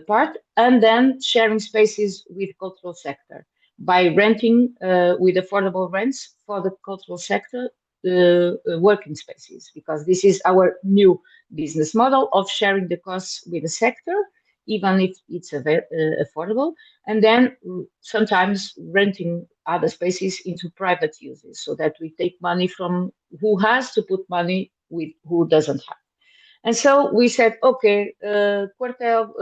Speaker 3: part, and then sharing spaces with cultural sector by renting with affordable rents for the cultural sector working spaces, because this is our new business model of sharing the costs with the sector, even if it's affordable, and then sometimes renting other spaces into private uses, so that we take money from who has to put money with who doesn't have. And so we said, okay, Quartel,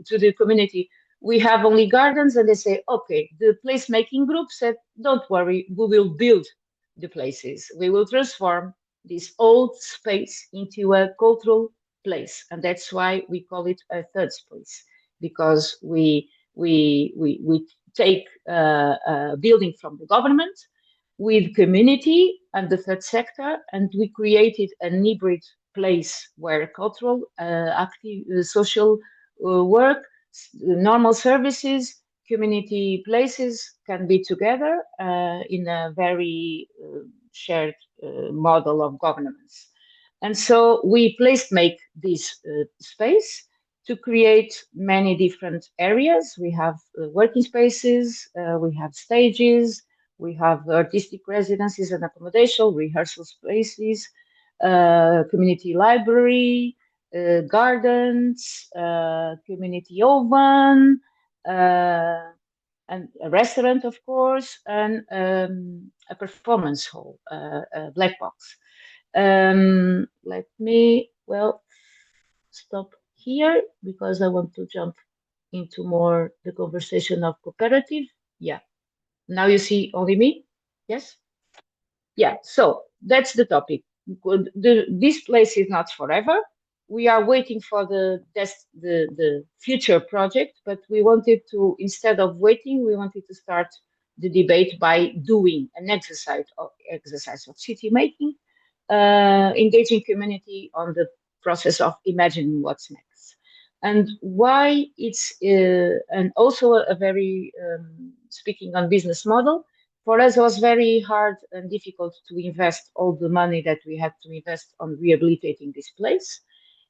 Speaker 3: to the community, we have only gardens, and they say, okay, the placemaking group said, don't worry, we will build the places. We will transform this old space into a cultural place. And that's why we call it a third space, because we take a building from the government with community and the third sector, and we created an hybrid place where cultural, active, social work, normal services, community places can be together in a very shared model of governance. And so we make this space to create many different areas. We have working spaces, we have stages, we have artistic residences and accommodation, rehearsal spaces, community library, gardens, community oven, and a restaurant, of course, and a performance hall, a black box. Let me, stop here, because I want to jump into more the conversation of cooperative. Yeah. Now you see only me? Yes? yeah, so that's the topic. This place is not forever. We are waiting for the future project, but we wanted to, instead of waiting, we wanted to start the debate by doing an exercise of city making, engaging community on the process of imagining what's next. And why it's, and also a very, speaking on business model, for us it was very hard and difficult to invest all the money that we had to invest on rehabilitating this place,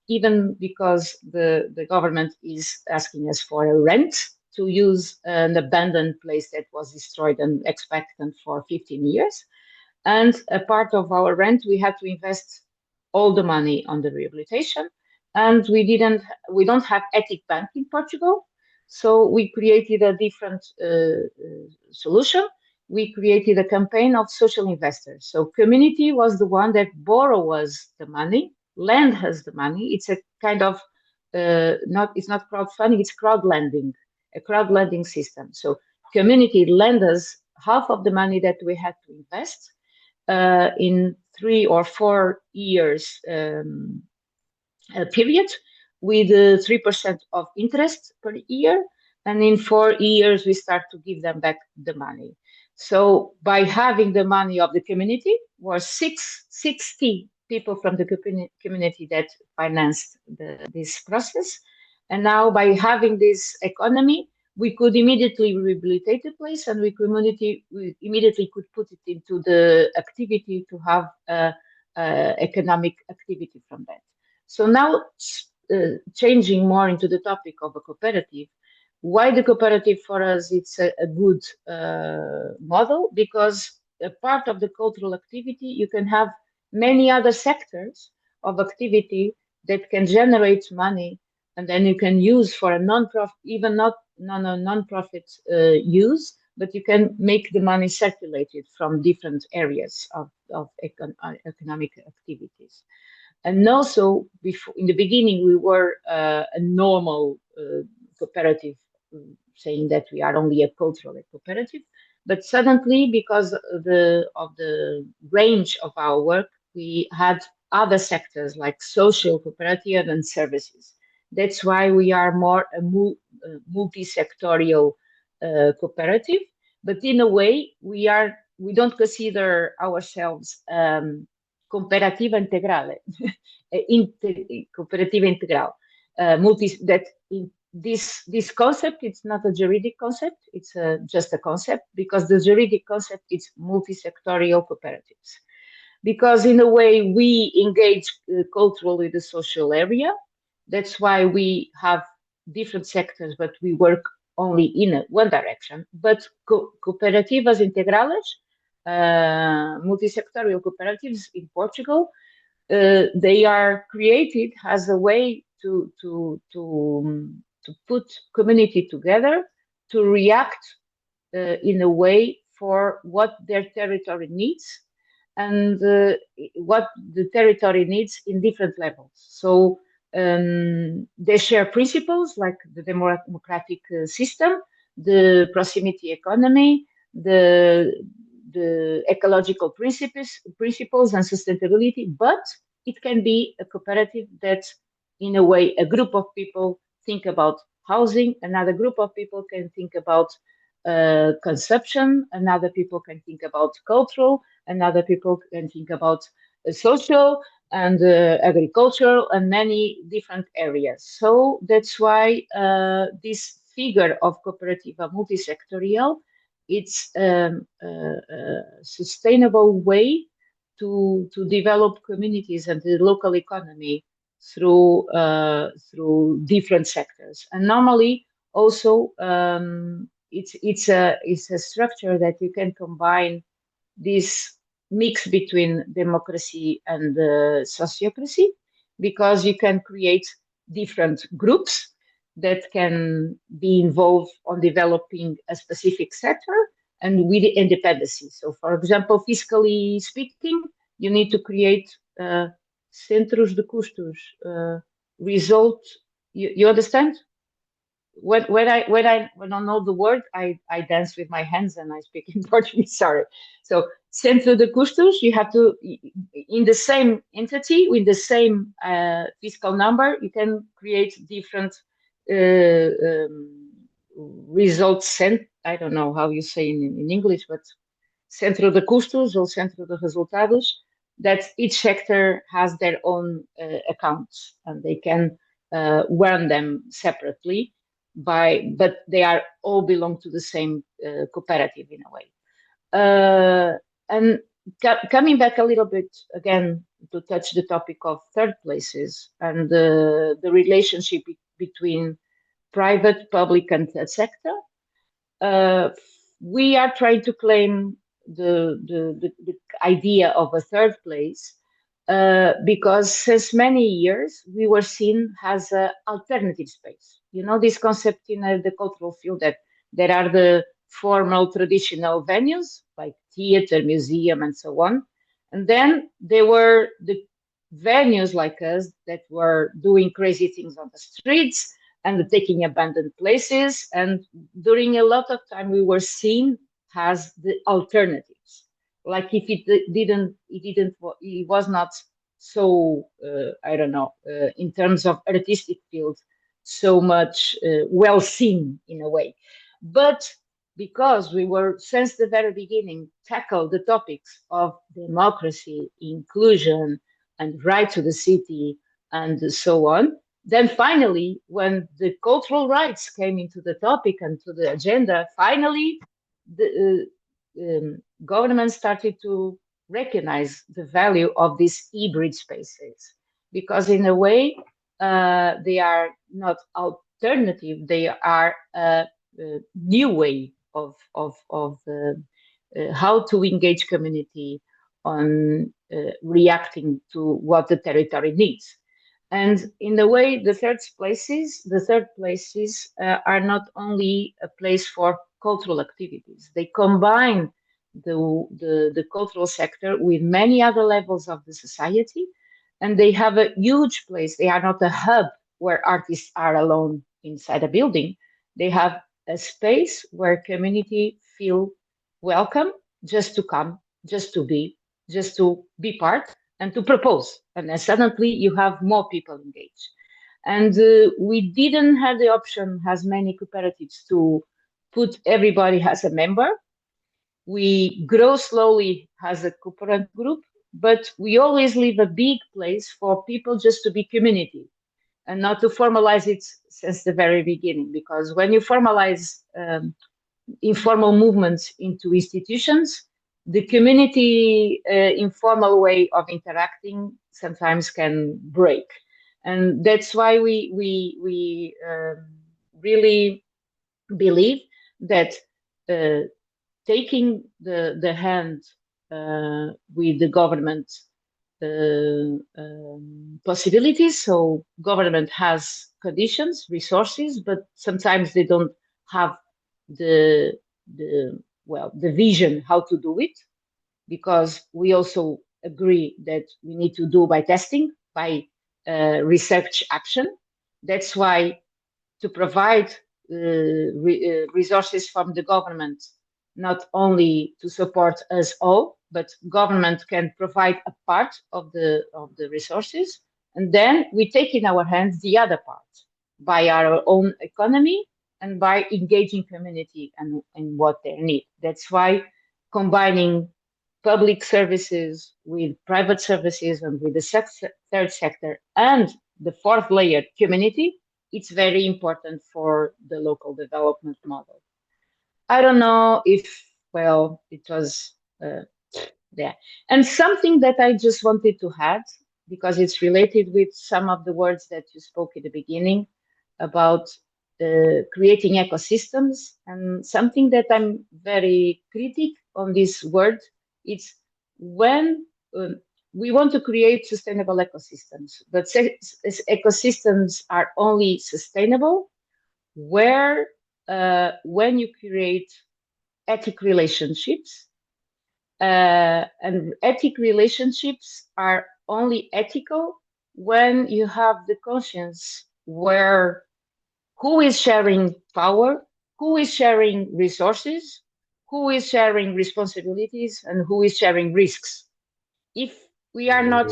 Speaker 3: even because the government is asking us for a rent to use an abandoned place that was destroyed and expectant for 15 years. And a part of our rent, we had to invest all the money on the rehabilitation. And we don't have ethic bank in Portugal. So we created a different solution. We created a campaign of social investors. So community was the one that borrow us the money, lend us the money. It's a kind of, it's not crowdfunding, it's crowdlending, a crowdlending system. So community lend us half of the money that we had to invest in 3 or 4 years period with 3% of interest per year. And in 4 years, we start to give them back the money. So by having the money of the community, was 60 people from the community that financed this process. And now by having this economy, we could immediately rehabilitate the place, and we immediately could put it into the activity to have economic activity from that. So now, changing more into the topic of a cooperative, why the cooperative for us it's a good model? Because a part of the cultural activity, you can have many other sectors of activity that can generate money, and then you can use for a non-profit, even not non-profit use, but you can make the money circulated from different areas of economic activities. And also, before, in the beginning, we were a normal cooperative, saying that we are only a cultural cooperative. But suddenly, because of the range of our work, we had other sectors like social cooperative and services. That's why we are more a multi-sectorial cooperative. But in a way, we don't consider ourselves cooperativa integrale, cooperativa integral. This concept, it's not a juridic concept, it's just a concept, because the juridic concept is multi-sectorial cooperatives. Because in a way, we engage culturally the social area. That's why we have different sectors, but we work only in one direction. But cooperativas integrales, multi-sectorial cooperatives in Portugal, they are created as a way to put community together, to react in a way for what their territory needs, and what the territory needs in different levels. So they share principles like the democratic system, the proximity economy, the ecological principles and sustainability, but it can be a cooperative that, in a way, a group of people think about housing, another group of people can think about consumption, another people can think about cultural, another people can think about social and agricultural and many different areas. So that's why this figure of cooperativa multisectorial, it's a sustainable way to develop communities and the local economy through different sectors. And normally also it's a structure that you can combine this mix between democracy and sociocracy, because you can create different groups that can be involved on developing a specific sector and with independency. So, for example, fiscally speaking, you need to create centros de custos, result. You understand when I know the word, I dance with my hands and I speak in Portuguese. Sorry. So centro de custos, you have to in the same entity with the same fiscal number, you can create different results. I don't know how you say in English, but centro de custos or centro de resultados. That each sector has their own accounts and they can run them separately but they are all belong to the same cooperative in a way. And coming back a little bit again to touch the topic of third places and the relationship between private, public, and third sector, we are trying to claim the idea of a third place because since many years we were seen as an alternative space. You know, this concept in the cultural field that there are the formal traditional venues like theater, museum, and so on. And then there were the venues like us that were doing crazy things on the streets and taking abandoned places. And during a lot of time, we were seen as the alternatives. Like if it was not so, I don't know, in terms of artistic field, so much well seen in a way. But because we were, since the very beginning, tackle the topics of democracy, inclusion, and right to the city, and so on, then finally, when the cultural rights came into the topic and to the agenda, finally, the government started to recognize the value of these hybrid spaces. Because in a way, they are not alternative, they are a new way of how to engage community on reacting to what the territory needs. And in a way, the third places are not only a place for cultural activities. They combine the cultural sector with many other levels of the society, and they have a huge place. They are not a hub where artists are alone inside a building. They have a space where community feel welcome just to come, just to be part and to propose. And then suddenly you have more people engaged. And we didn't have the option, as many cooperatives, to put everybody as a member. We grow slowly as a cooperative group, but we always leave a big place for people just to be community and not to formalize it since the very beginning. Because when you formalize informal movements into institutions, the community informal way of interacting sometimes can break. And that's why we really believe that taking the hand with the government possibilities. So government has conditions, resources, but sometimes they don't have the vision how to do it, because we also agree that we need to do by testing, by research action. That's why to provide resources from the government, not only to support us all, but government can provide a part of the resources, and then we take in our hands the other part by our own economy and by engaging community and what they need. That's why combining public services with private services and with the third sector and the fourth layer, community, it's very important for the local development model. I don't know if, well, it was there. And something that I just wanted to add, because it's related with some of the words that you spoke at the beginning about creating ecosystems, and something that I'm very critic on this word, it's when we want to create sustainable ecosystems, but ecosystems are only sustainable where when you create ethic relationships, and ethic relationships are only ethical when you have the conscience where who is sharing power, who is sharing resources, who is sharing responsibilities, and who is sharing risks. If we are not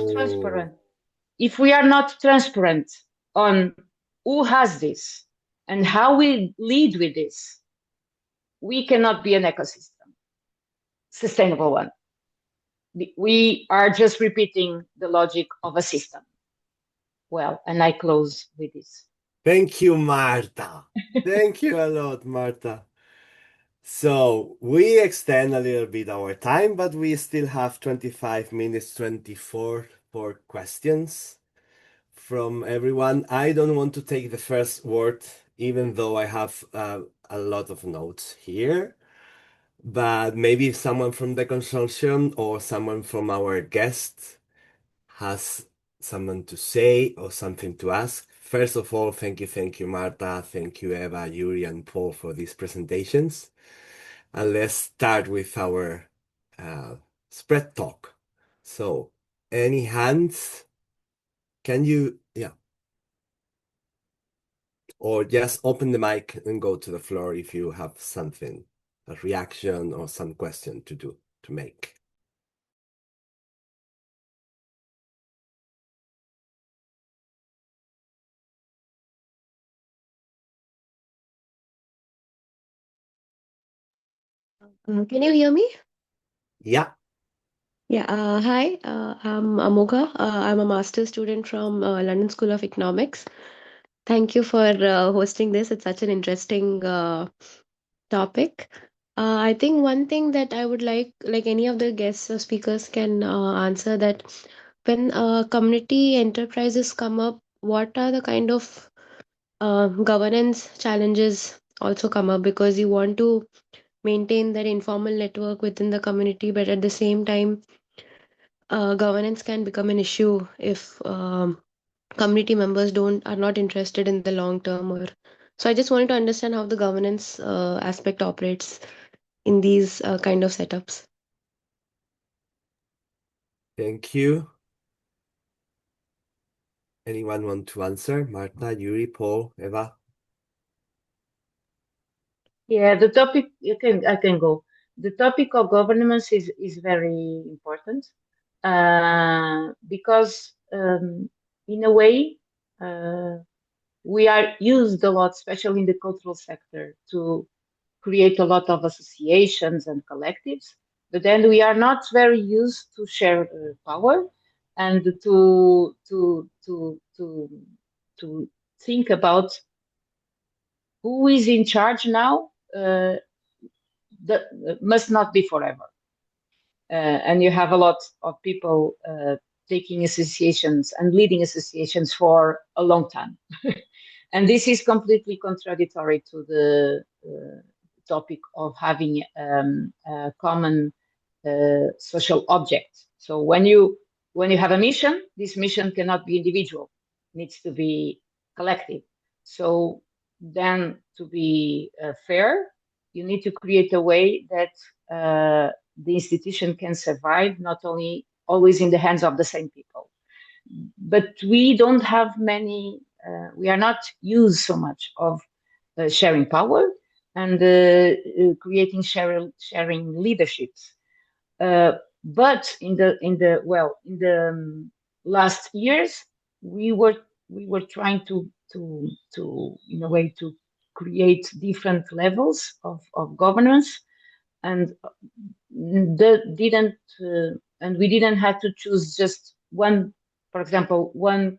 Speaker 3: transparent, on who has this and how we lead with this, we cannot be an ecosystem, sustainable one. We are just repeating the logic of a system. Well, and I close with this.
Speaker 1: Thank you, Marta. Thank you a lot, Marta. So we extend a little bit our time, but we still have 25 minutes, 24 for questions from everyone. I don't want to take the first word, even though I have a lot of notes here. But maybe someone from the consortium or someone from our guest has something to say or something to ask. First of all, thank you, Marta. Thank you, Eva, Yuri, and Paul for these presentations. And let's start with our spread talk. So, any hands? Can you, yeah. Or just open the mic and go to the floor if you have something, a reaction or some question to make.
Speaker 7: Can you hear me?
Speaker 1: Yeah.
Speaker 7: Yeah. Hi, I'm Amoga. I'm a master's student from London School of Economics. Thank you for hosting this. It's such an interesting topic. I think one thing that I would like any of the guests or speakers can answer that when community enterprises come up, what are the kind of governance challenges also come up because you want to maintain that informal network within the community, but at the same time, governance can become an issue if community members don't are not interested in the long term. Or so, I just wanted to understand how the governance aspect operates in these kind of setups.
Speaker 1: Thank you. Anyone want to answer? Marta, Yuri, Paul, Eva?
Speaker 3: Yeah, the topic I can go. The topic of governance is very important because in a way we are used a lot, especially in the cultural sector, to create a lot of associations and collectives, but then we are not very used to share power and to think about who is in charge now. That must not be forever. And you have a lot of people taking associations and leading associations for a long time. And this is completely contradictory to the topic of having a common social object. So when you have a mission, this mission cannot be individual, it needs to be collective. So then to be fair, you need to create a way that the institution can survive, not only always in the hands of the same people. But we don't have many, we are not used so much of sharing power and creating sharing leaderships. But in the last years, we were trying to in a way to create different levels of governance, and we didn't have to choose just one, for example, one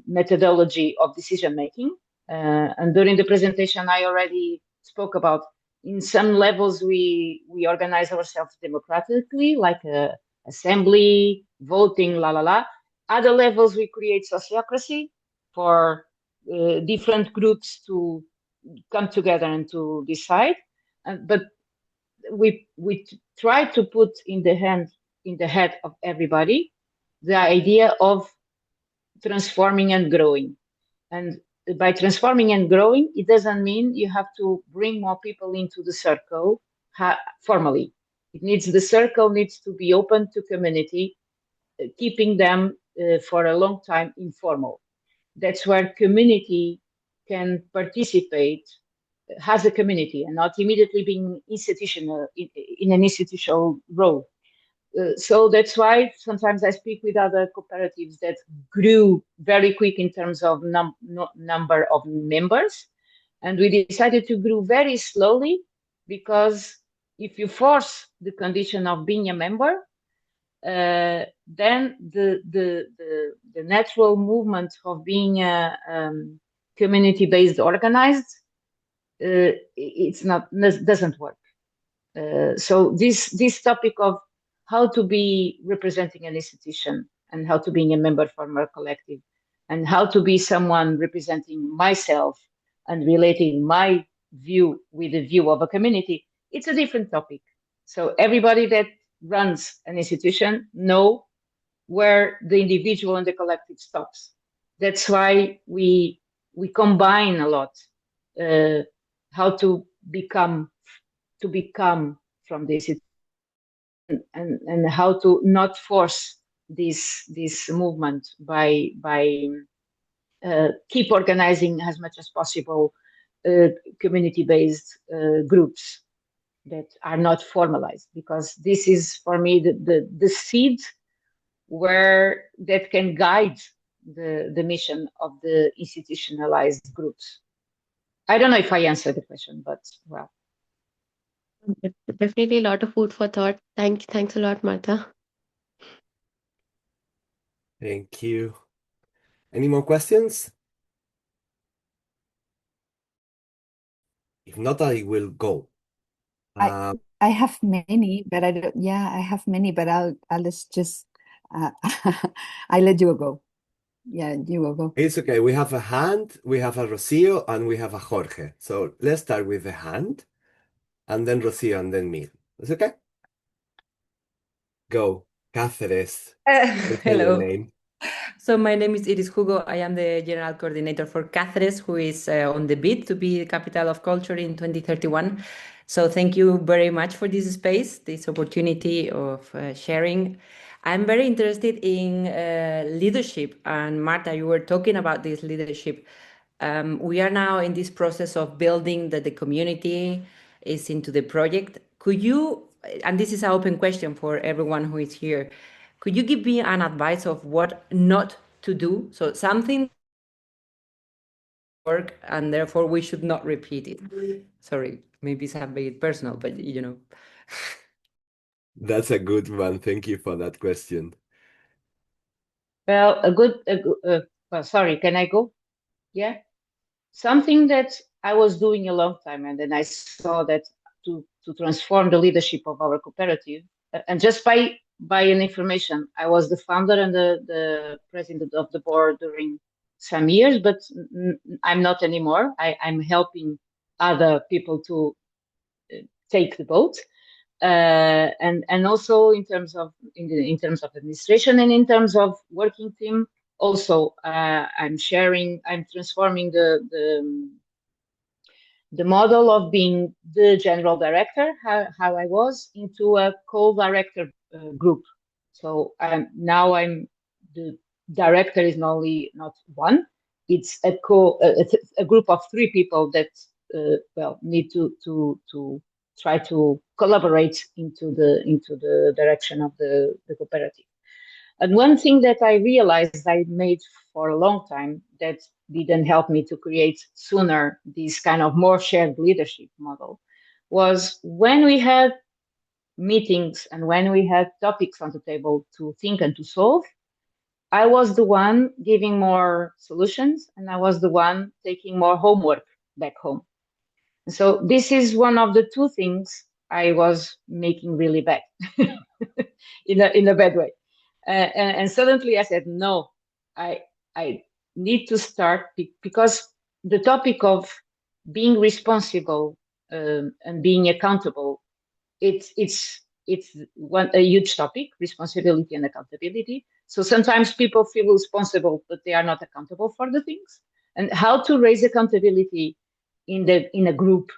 Speaker 3: methodology of decision making. And during the presentation, I already spoke about in some levels we organize ourselves democratically, like assembly, voting, la la la. Other levels we create sociocracy for different groups to come together and to decide. But we try to put in the head of everybody the idea of transforming and growing. And by transforming and growing, it doesn't mean you have to bring more people into the circle formally. The circle needs to be open to community, keeping them for a long time informal. that's where community can participate, has a community, and not immediately being institutional in an institutional role. So that's why sometimes I speak with other cooperatives that grew very quick in terms of number of members, and we decided to grow very slowly, because if you force the condition of being a member, then the natural movement of being a community-based organized, doesn't work. So this topic of how to be representing an institution, and how to be a member from a collective, and how to be someone representing myself and relating my view with the view of a community, it's a different topic. So everybody that runs an institution know where the individual and the collective stops. That's why we combine a lot how to become from this, and how to not force this movement by keep organizing as much as possible community-based groups that are not formalized, because this is for me the seed where that can guide the mission of the institutionalized groups. I don't know if I answered the question, but well.
Speaker 7: Definitely a lot of food for thought. Thanks a lot, Martha.
Speaker 1: Thank you. Any more questions? If not, I will go.
Speaker 2: I have many, but I don't. Yeah, I have many, but I'll just I let you go. Yeah, you will go.
Speaker 1: It's okay. We have a hand, we have a Rocio, and we have a Jorge. So let's start with the hand, and then Rocio, and then me. It's okay? Go. Cáceres. Say your
Speaker 8: Hello.
Speaker 1: name.
Speaker 8: So my name is Iris Hugo. I am the general coordinator for Cáceres, who is on the bid to be the capital of culture in 2031. So thank you very much for this space, this opportunity of sharing. I'm very interested in leadership. And Marta, you were talking about this leadership. We are now in this process of building that the community is into the project. Could you, and this is an open question for everyone who is here, could you give me an advice of what not to do? So something work, and therefore we should not repeat it. Sorry, maybe it's a bit personal, but you know.
Speaker 1: That's a good one. Thank you for that question.
Speaker 3: Well, well, sorry, can I go? Yeah. Something that I was doing a long time, and then I saw that to transform the leadership of our cooperative, and just by an information, I was the founder and the president of the board during some years, but I'm not anymore. I'm helping other people to take the boat. And also in terms of administration and in terms of working team, also I'm transforming the model of being the general director, how I was, into a co-director group. So now I'm the director is not one; it's a group of 3 people that need to try to collaborate into the direction of the cooperative. And one thing that I realized I made for a long time that didn't help me to create sooner this kind of more shared leadership model was when we had meetings and when we had topics on the table to think and to solve, I was the one giving more solutions and I was the one taking more homework back home. So this is one of the 2 things I was making really bad in a bad way. And suddenly I said, no, I need to start because the topic of being responsible and being accountable, it's a huge topic, responsibility and accountability. So sometimes people feel responsible, but they are not accountable for the things. And how to raise accountability in a group.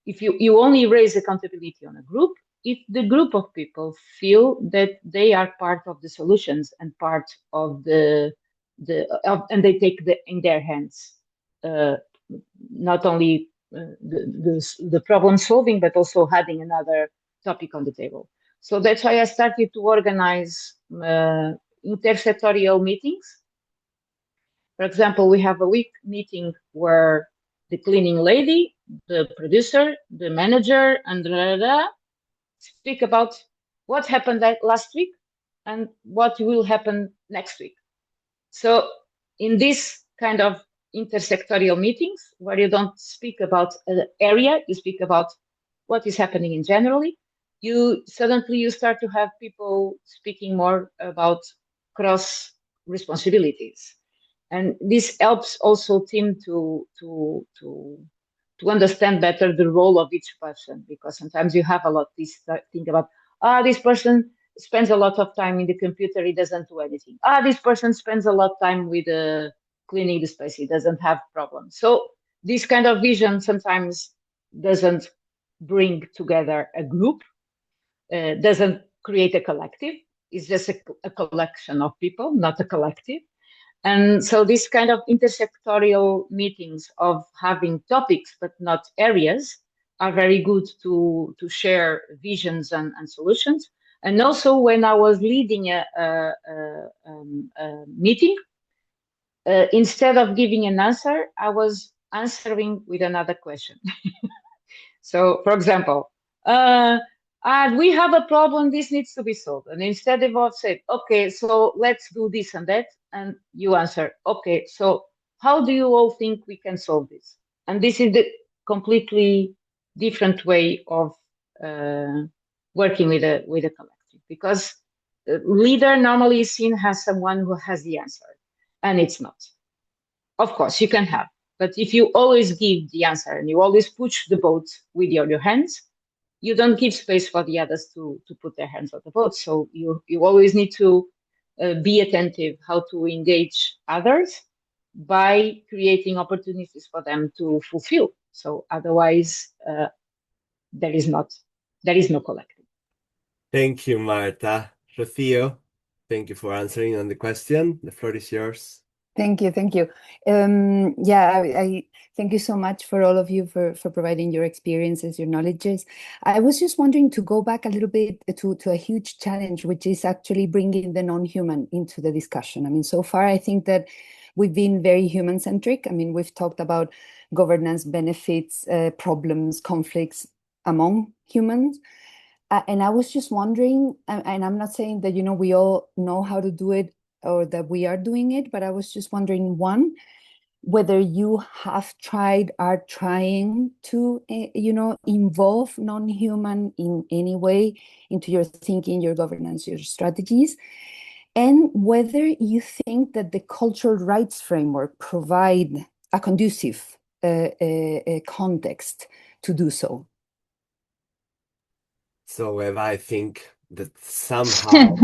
Speaker 3: If you only raise accountability on a group, if the group of people feel that they are part of the solutions and part of the and they take in their hands not only the problem solving, but also having another topic on the table. So that's why I started to organize intersectorial meetings. For example, we have a week meeting where the cleaning lady, the producer, the manager, and speak about what happened last week and what will happen next week. So in this kind of intersectorial meetings, where you don't speak about an area, you speak about what is happening in generally, you start to have people speaking more about cross responsibilities. And this helps also team to understand better the role of each person, because sometimes you have a lot this think about, this person spends a lot of time in the computer, he doesn't do anything. This person spends a lot of time with cleaning the space, he doesn't have problems. So this kind of vision sometimes doesn't bring together a group, doesn't create a collective. It's just a collection of people, not a collective. And so this kind of intersectorial meetings of having topics but not areas are very good to share visions and solutions. And also when I was leading a meeting, instead of giving an answer, I was answering with another question. So, for example, we have a problem, this needs to be solved. And instead of saying, okay, so let's do this and that, and you answer, okay, so how do you all think we can solve this? And this is the completely different way of working with a collective, because the leader normally is seen as someone who has the answer, and it's not. Of course, you can have, but if you always give the answer and you always push the boat with your hands, you don't give space for the others to put their hands on the boat. So you always need to be attentive how to engage others by creating opportunities for them to fulfill. So otherwise, there is no collective.
Speaker 1: Thank you, Marta. Rocío, thank you for answering on the question. The floor is yours.
Speaker 2: Thank you, thank you. I thank you so much for all of you for providing your experiences, your knowledges. I was just wondering to go back a little bit to a huge challenge, which is actually bringing the non-human into the discussion. I mean, so far, I think that we've been very human-centric. I mean, we've talked about governance, benefits, problems, conflicts among humans. And I was just wondering, and I'm not saying that, we all know how to do it or that we are doing it, but I was just wondering, one, whether you are trying to, involve non-human in any way into your thinking, your governance, your strategies, and whether you think that the cultural rights framework provide a conducive context to do so.
Speaker 1: So Eva, I think that somehow,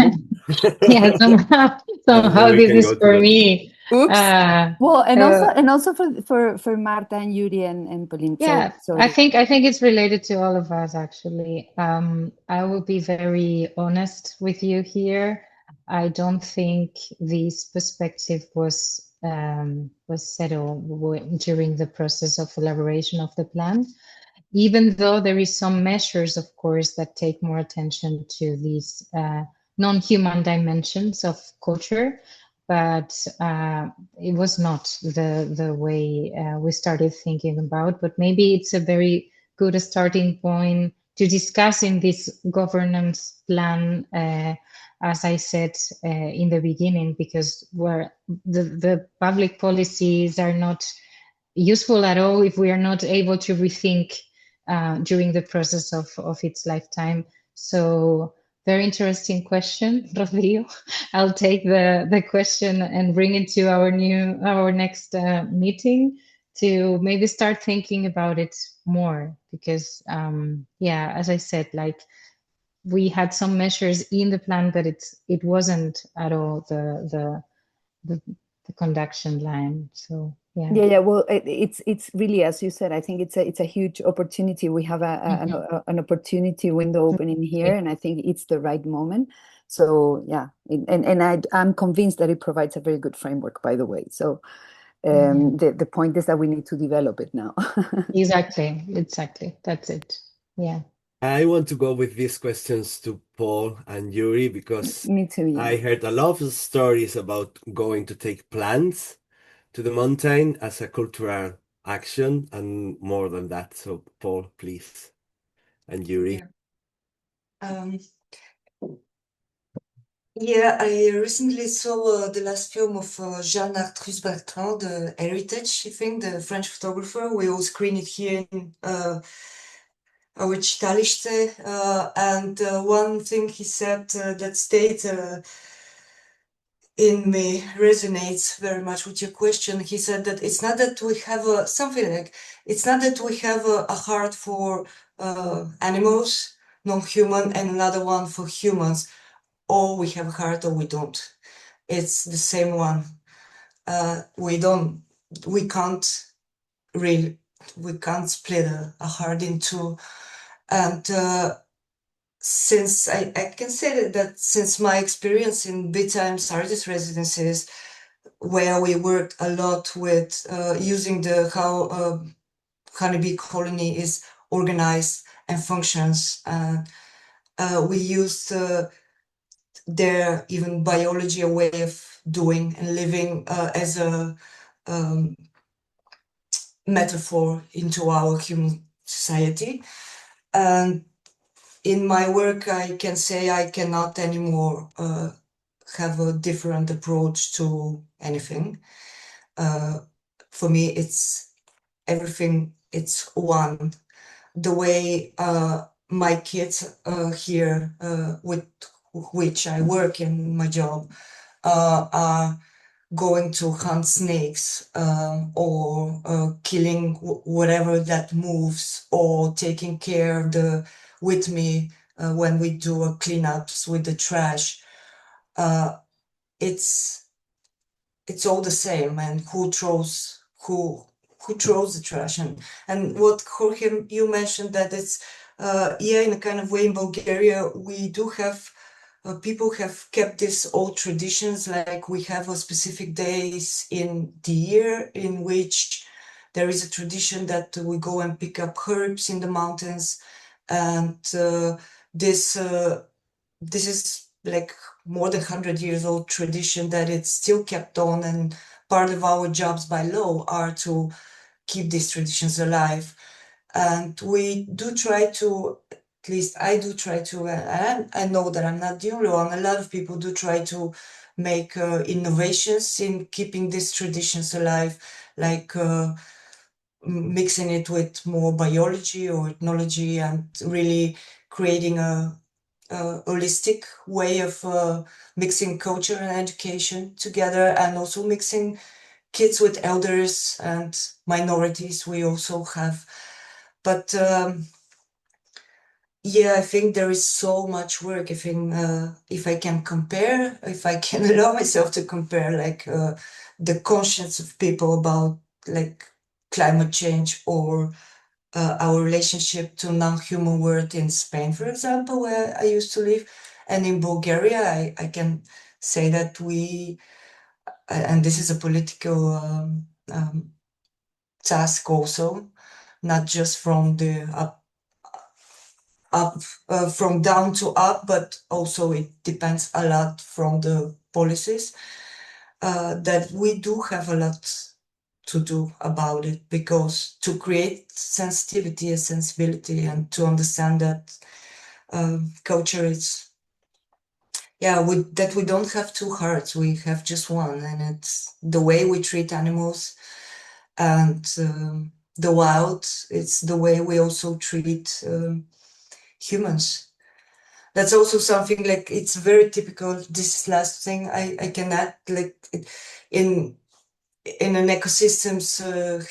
Speaker 4: Yeah, somehow this is for me.
Speaker 2: Oops. Well, and also for Marta and Yuriy and Polina.
Speaker 4: Yeah,
Speaker 2: so
Speaker 4: I think it's related to all of us actually. I will be very honest with you here. I don't think this perspective was settled during the process of elaboration of the plan, even though there is some measures, of course, that take more attention to these non-human dimensions of culture, but it was not the way we started thinking about. But maybe it's a very good starting point to discuss in this governance plan, as I said in the beginning, because where the public policies are not useful at all if we are not able to rethink during the process of its lifetime. So very interesting question, Rodrigo. I'll take the question and bring it to our next meeting to maybe start thinking about it more, because as I said, like we had some measures in the plan, but it wasn't at all the conduction line. So
Speaker 2: yeah. Well, it's really, as you said, I think it's a huge opportunity. We have an opportunity window opening here, and I think it's the right moment. So yeah, I'm convinced that it provides a very good framework, by the way. So the point is that we need to develop it now.
Speaker 4: Exactly. That's it. Yeah.
Speaker 1: I want to go with these questions to Paul and Yuri because
Speaker 2: Me too, yeah.
Speaker 1: I heard a lot of stories about going to take plants to the mountain as a cultural action and more than that. So Paul, please, and Yuri.
Speaker 6: Yeah. Yeah, I recently saw the last film of Jean Arthrus Bertrand, the Heritage, I think, the French photographer. We all screen it here in our Chitalishta. And one thing he said that stayed in me resonates very much with your question. He said that it's not that we have it's not that we have a heart for animals, non-human, and another one for humans. Or we have a heart or we don't. It's the same one. We can't split a heart in two. And since I can say that since my experience in big times artist residencies, where we worked a lot with using how honeybee colony is organized and functions. We used their even biology, a way of doing and living as a metaphor into our human society. And in my work, I can say I cannot anymore have a different approach to anything. For me, it's everything, it's one. The way my kids here, with which I work in my job, are going to hunt snakes or killing whatever that moves, or taking care with me when we do cleanups with the trash. It's all the same, and who throws the trash. And what Jorge, you mentioned that it's in a kind of way in Bulgaria we do have people have kept these old traditions, like we have a specific days in the year in which there is a tradition that we go and pick up herbs in the mountains, and this is like more than 100 years old tradition that it's still kept on, and part of our jobs by law are to keep these traditions alive. And we do try to, at least I do try to, and I know that I'm not the only one, a lot of people do try to make innovations in keeping these traditions alive, like mixing it with more biology or ethnology, and really creating a holistic way of mixing culture and education together, and also mixing kids with elders and minorities we also have. But I think there is so much work. I think if I can allow myself to compare, like the conscience of people about like climate change, or our relationship to non-human world in Spain, for example, where I used to live, and in Bulgaria, I can say that and this is a political task also, not just from the from down to up, but also it depends a lot from the policies, that we do have a lot to do about it, because to create sensitivity and sensibility, and to understand that culture is, that we don't have two hearts, we have just one, and it's the way we treat animals and the wild, it's the way we also treat humans. That's also something, like, it's very typical. This last thing I can add, like, in an ecosystem's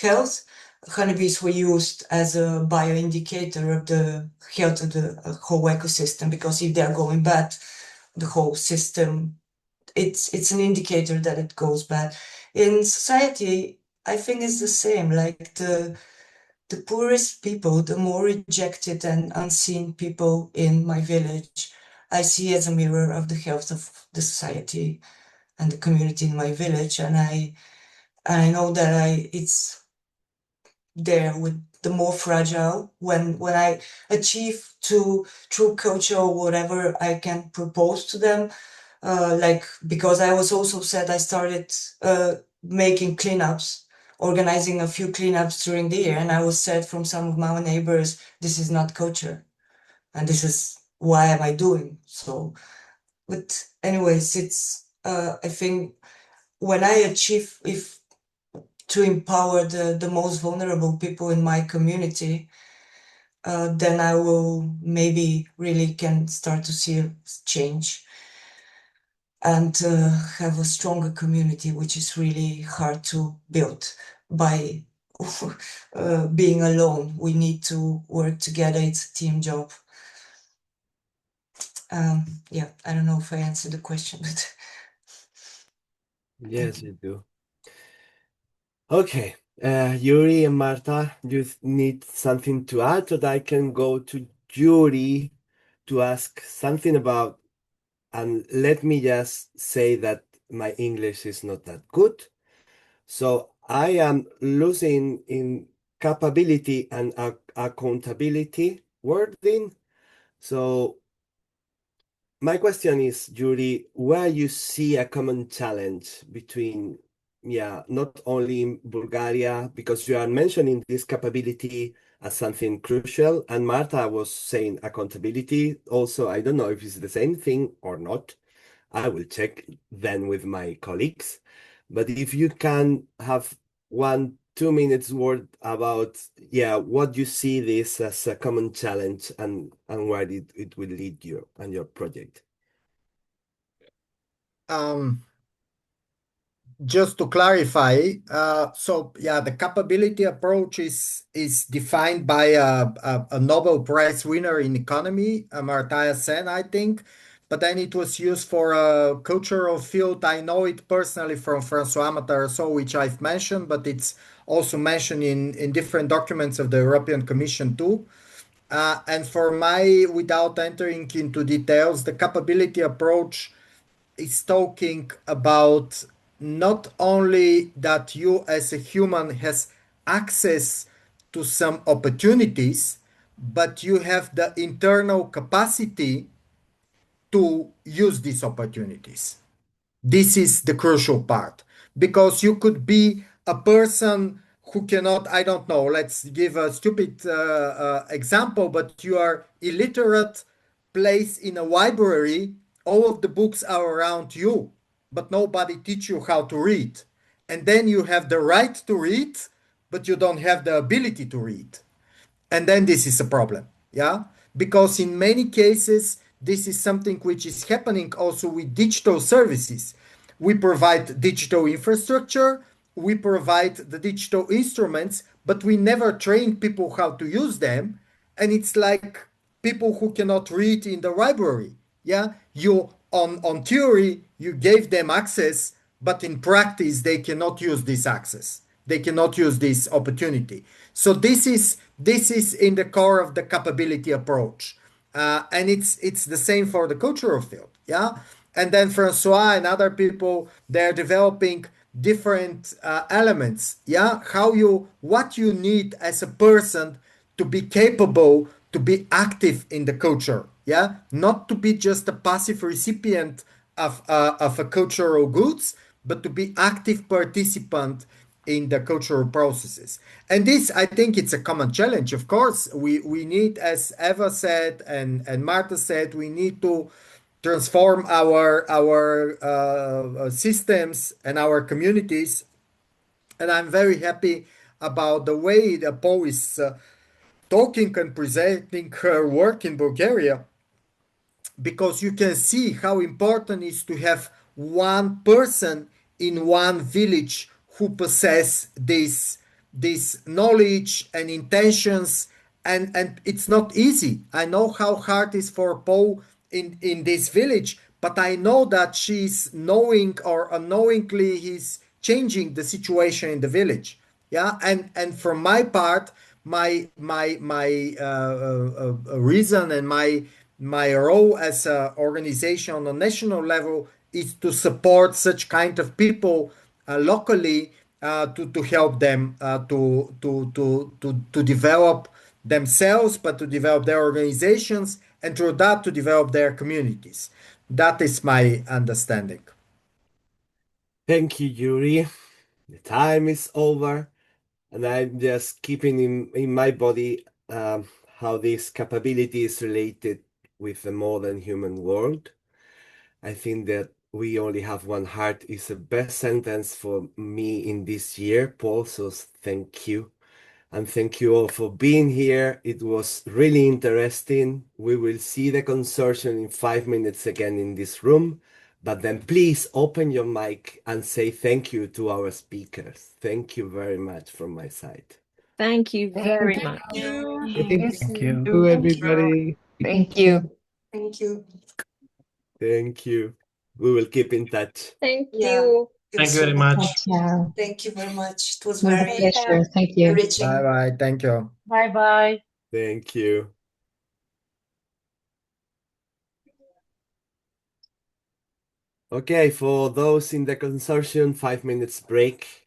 Speaker 6: health, honeybees were used as a bioindicator of the health of the whole ecosystem, because if they're going bad, the whole system, it's an indicator that it goes bad. In society, I think it's the same. Like the poorest people, the more rejected and unseen people in my village, I see as a mirror of the health of the society and the community in my village. And I know that it's there with the more fragile when I achieve to through culture or whatever I can propose to them. Like, because I was also said, I started making cleanups, organizing a few cleanups during the year, and I was said from some of my neighbors, this is not culture, and this is why am I doing so. But anyways, it's I think when I achieve if to empower the most vulnerable people in my community, then I will maybe really can start to see a change and have a stronger community, which is really hard to build by being alone. We need to work together. It's a team job. Yeah, I don't know if I answered the question, but
Speaker 1: Yes, you do. Okay, Yuri and Marta, you need something to add, or I can go to Yuri to ask something about, and let me just say that my English is not that good. So I am losing in capability and accountability wording. So my question is, Yuri, where you see a common challenge between, yeah, not only in Bulgaria, because you are mentioning this capability as something crucial, and Marta was saying accountability also. I don't know if it's the same thing or not. I will check then with my colleagues. But if you can have 1-2 minutes word about, yeah, what you see this as a common challenge and where it will lead you and your project.
Speaker 5: Just to clarify, so yeah, the capability approach is defined by a Nobel Prize winner in economy, Amartya Sen, I think. But then it was used for a cultural field. I know it personally from François Matarasso, which I've mentioned, but it's also mentioned in different documents of the European Commission too. And for my, without entering into details, the capability approach is talking about not only that you as a human has access to some opportunities, but you have the internal capacity to use these opportunities. This is the crucial part because you could be a person who cannot, I don't know, let's give a stupid example, but you are illiterate, place in a library, all of the books are around you, but nobody teach you how to read. And then you have the right to read, but you don't have the ability to read. And then this is a problem, yeah, because in many cases this is something which is happening also with digital services. We provide digital infrastructure, we provide the digital instruments, but we never train people how to use them. And it's like people who cannot read in the library, yeah, you on theory you gave them access, but in practice they cannot use this access, they cannot use this opportunity. So this is in the core of the capability approach, and it's the same for the cultural field, yeah. And then Francois and other people, they're developing different elements, yeah, how you what you need as a person to be capable to be active in the culture, yeah, not to be just a passive recipient of a cultural goods, but to be active participant in the cultural processes. And this, I think, it's a common challenge. Of course, we need, as Eva said and Marta said, we need to transform our systems and our communities. And I'm very happy about the way the Paul is talking and presenting her work in Bulgaria, because you can see how important it is to have one person in one village who possess this knowledge and intentions, and it's not easy. I know how hard it is for Paul in this village, but I know that she's knowing or unknowingly he's changing the situation in the village, yeah. And from my part, my reason and my role as an organization on a national level is to support such kind of people locally to help them to develop themselves, but to develop their organizations, and through that to develop their communities. That is my understanding.
Speaker 1: Thank you, Yuri. The time is over, and I'm just keeping in my body how this capability is related with the modern human world. I think that we only have one heart is the best sentence for me in this year, Paul. So thank you. And thank you all for being here. It was really interesting. We will see the consortium in 5 minutes again in this room. But then please open your mic and say thank you to our speakers. Thank you very much from my side.
Speaker 9: Thank you very
Speaker 2: Thank
Speaker 9: much.
Speaker 6: you.
Speaker 10: Thank you,
Speaker 2: you.
Speaker 10: everybody.
Speaker 9: Thank you.
Speaker 6: Thank you.
Speaker 1: Thank you. We will keep in touch.
Speaker 9: Thank
Speaker 6: Yeah.
Speaker 9: you.
Speaker 10: Thank you very much.
Speaker 4: Ciao.
Speaker 6: Thank you very much. It was
Speaker 4: My
Speaker 6: very
Speaker 4: pleasure. Thank you.
Speaker 6: enriching.
Speaker 5: Bye bye. Thank you.
Speaker 3: Bye bye.
Speaker 1: Thank you. Okay, for those in the consortium, 5 minutes break.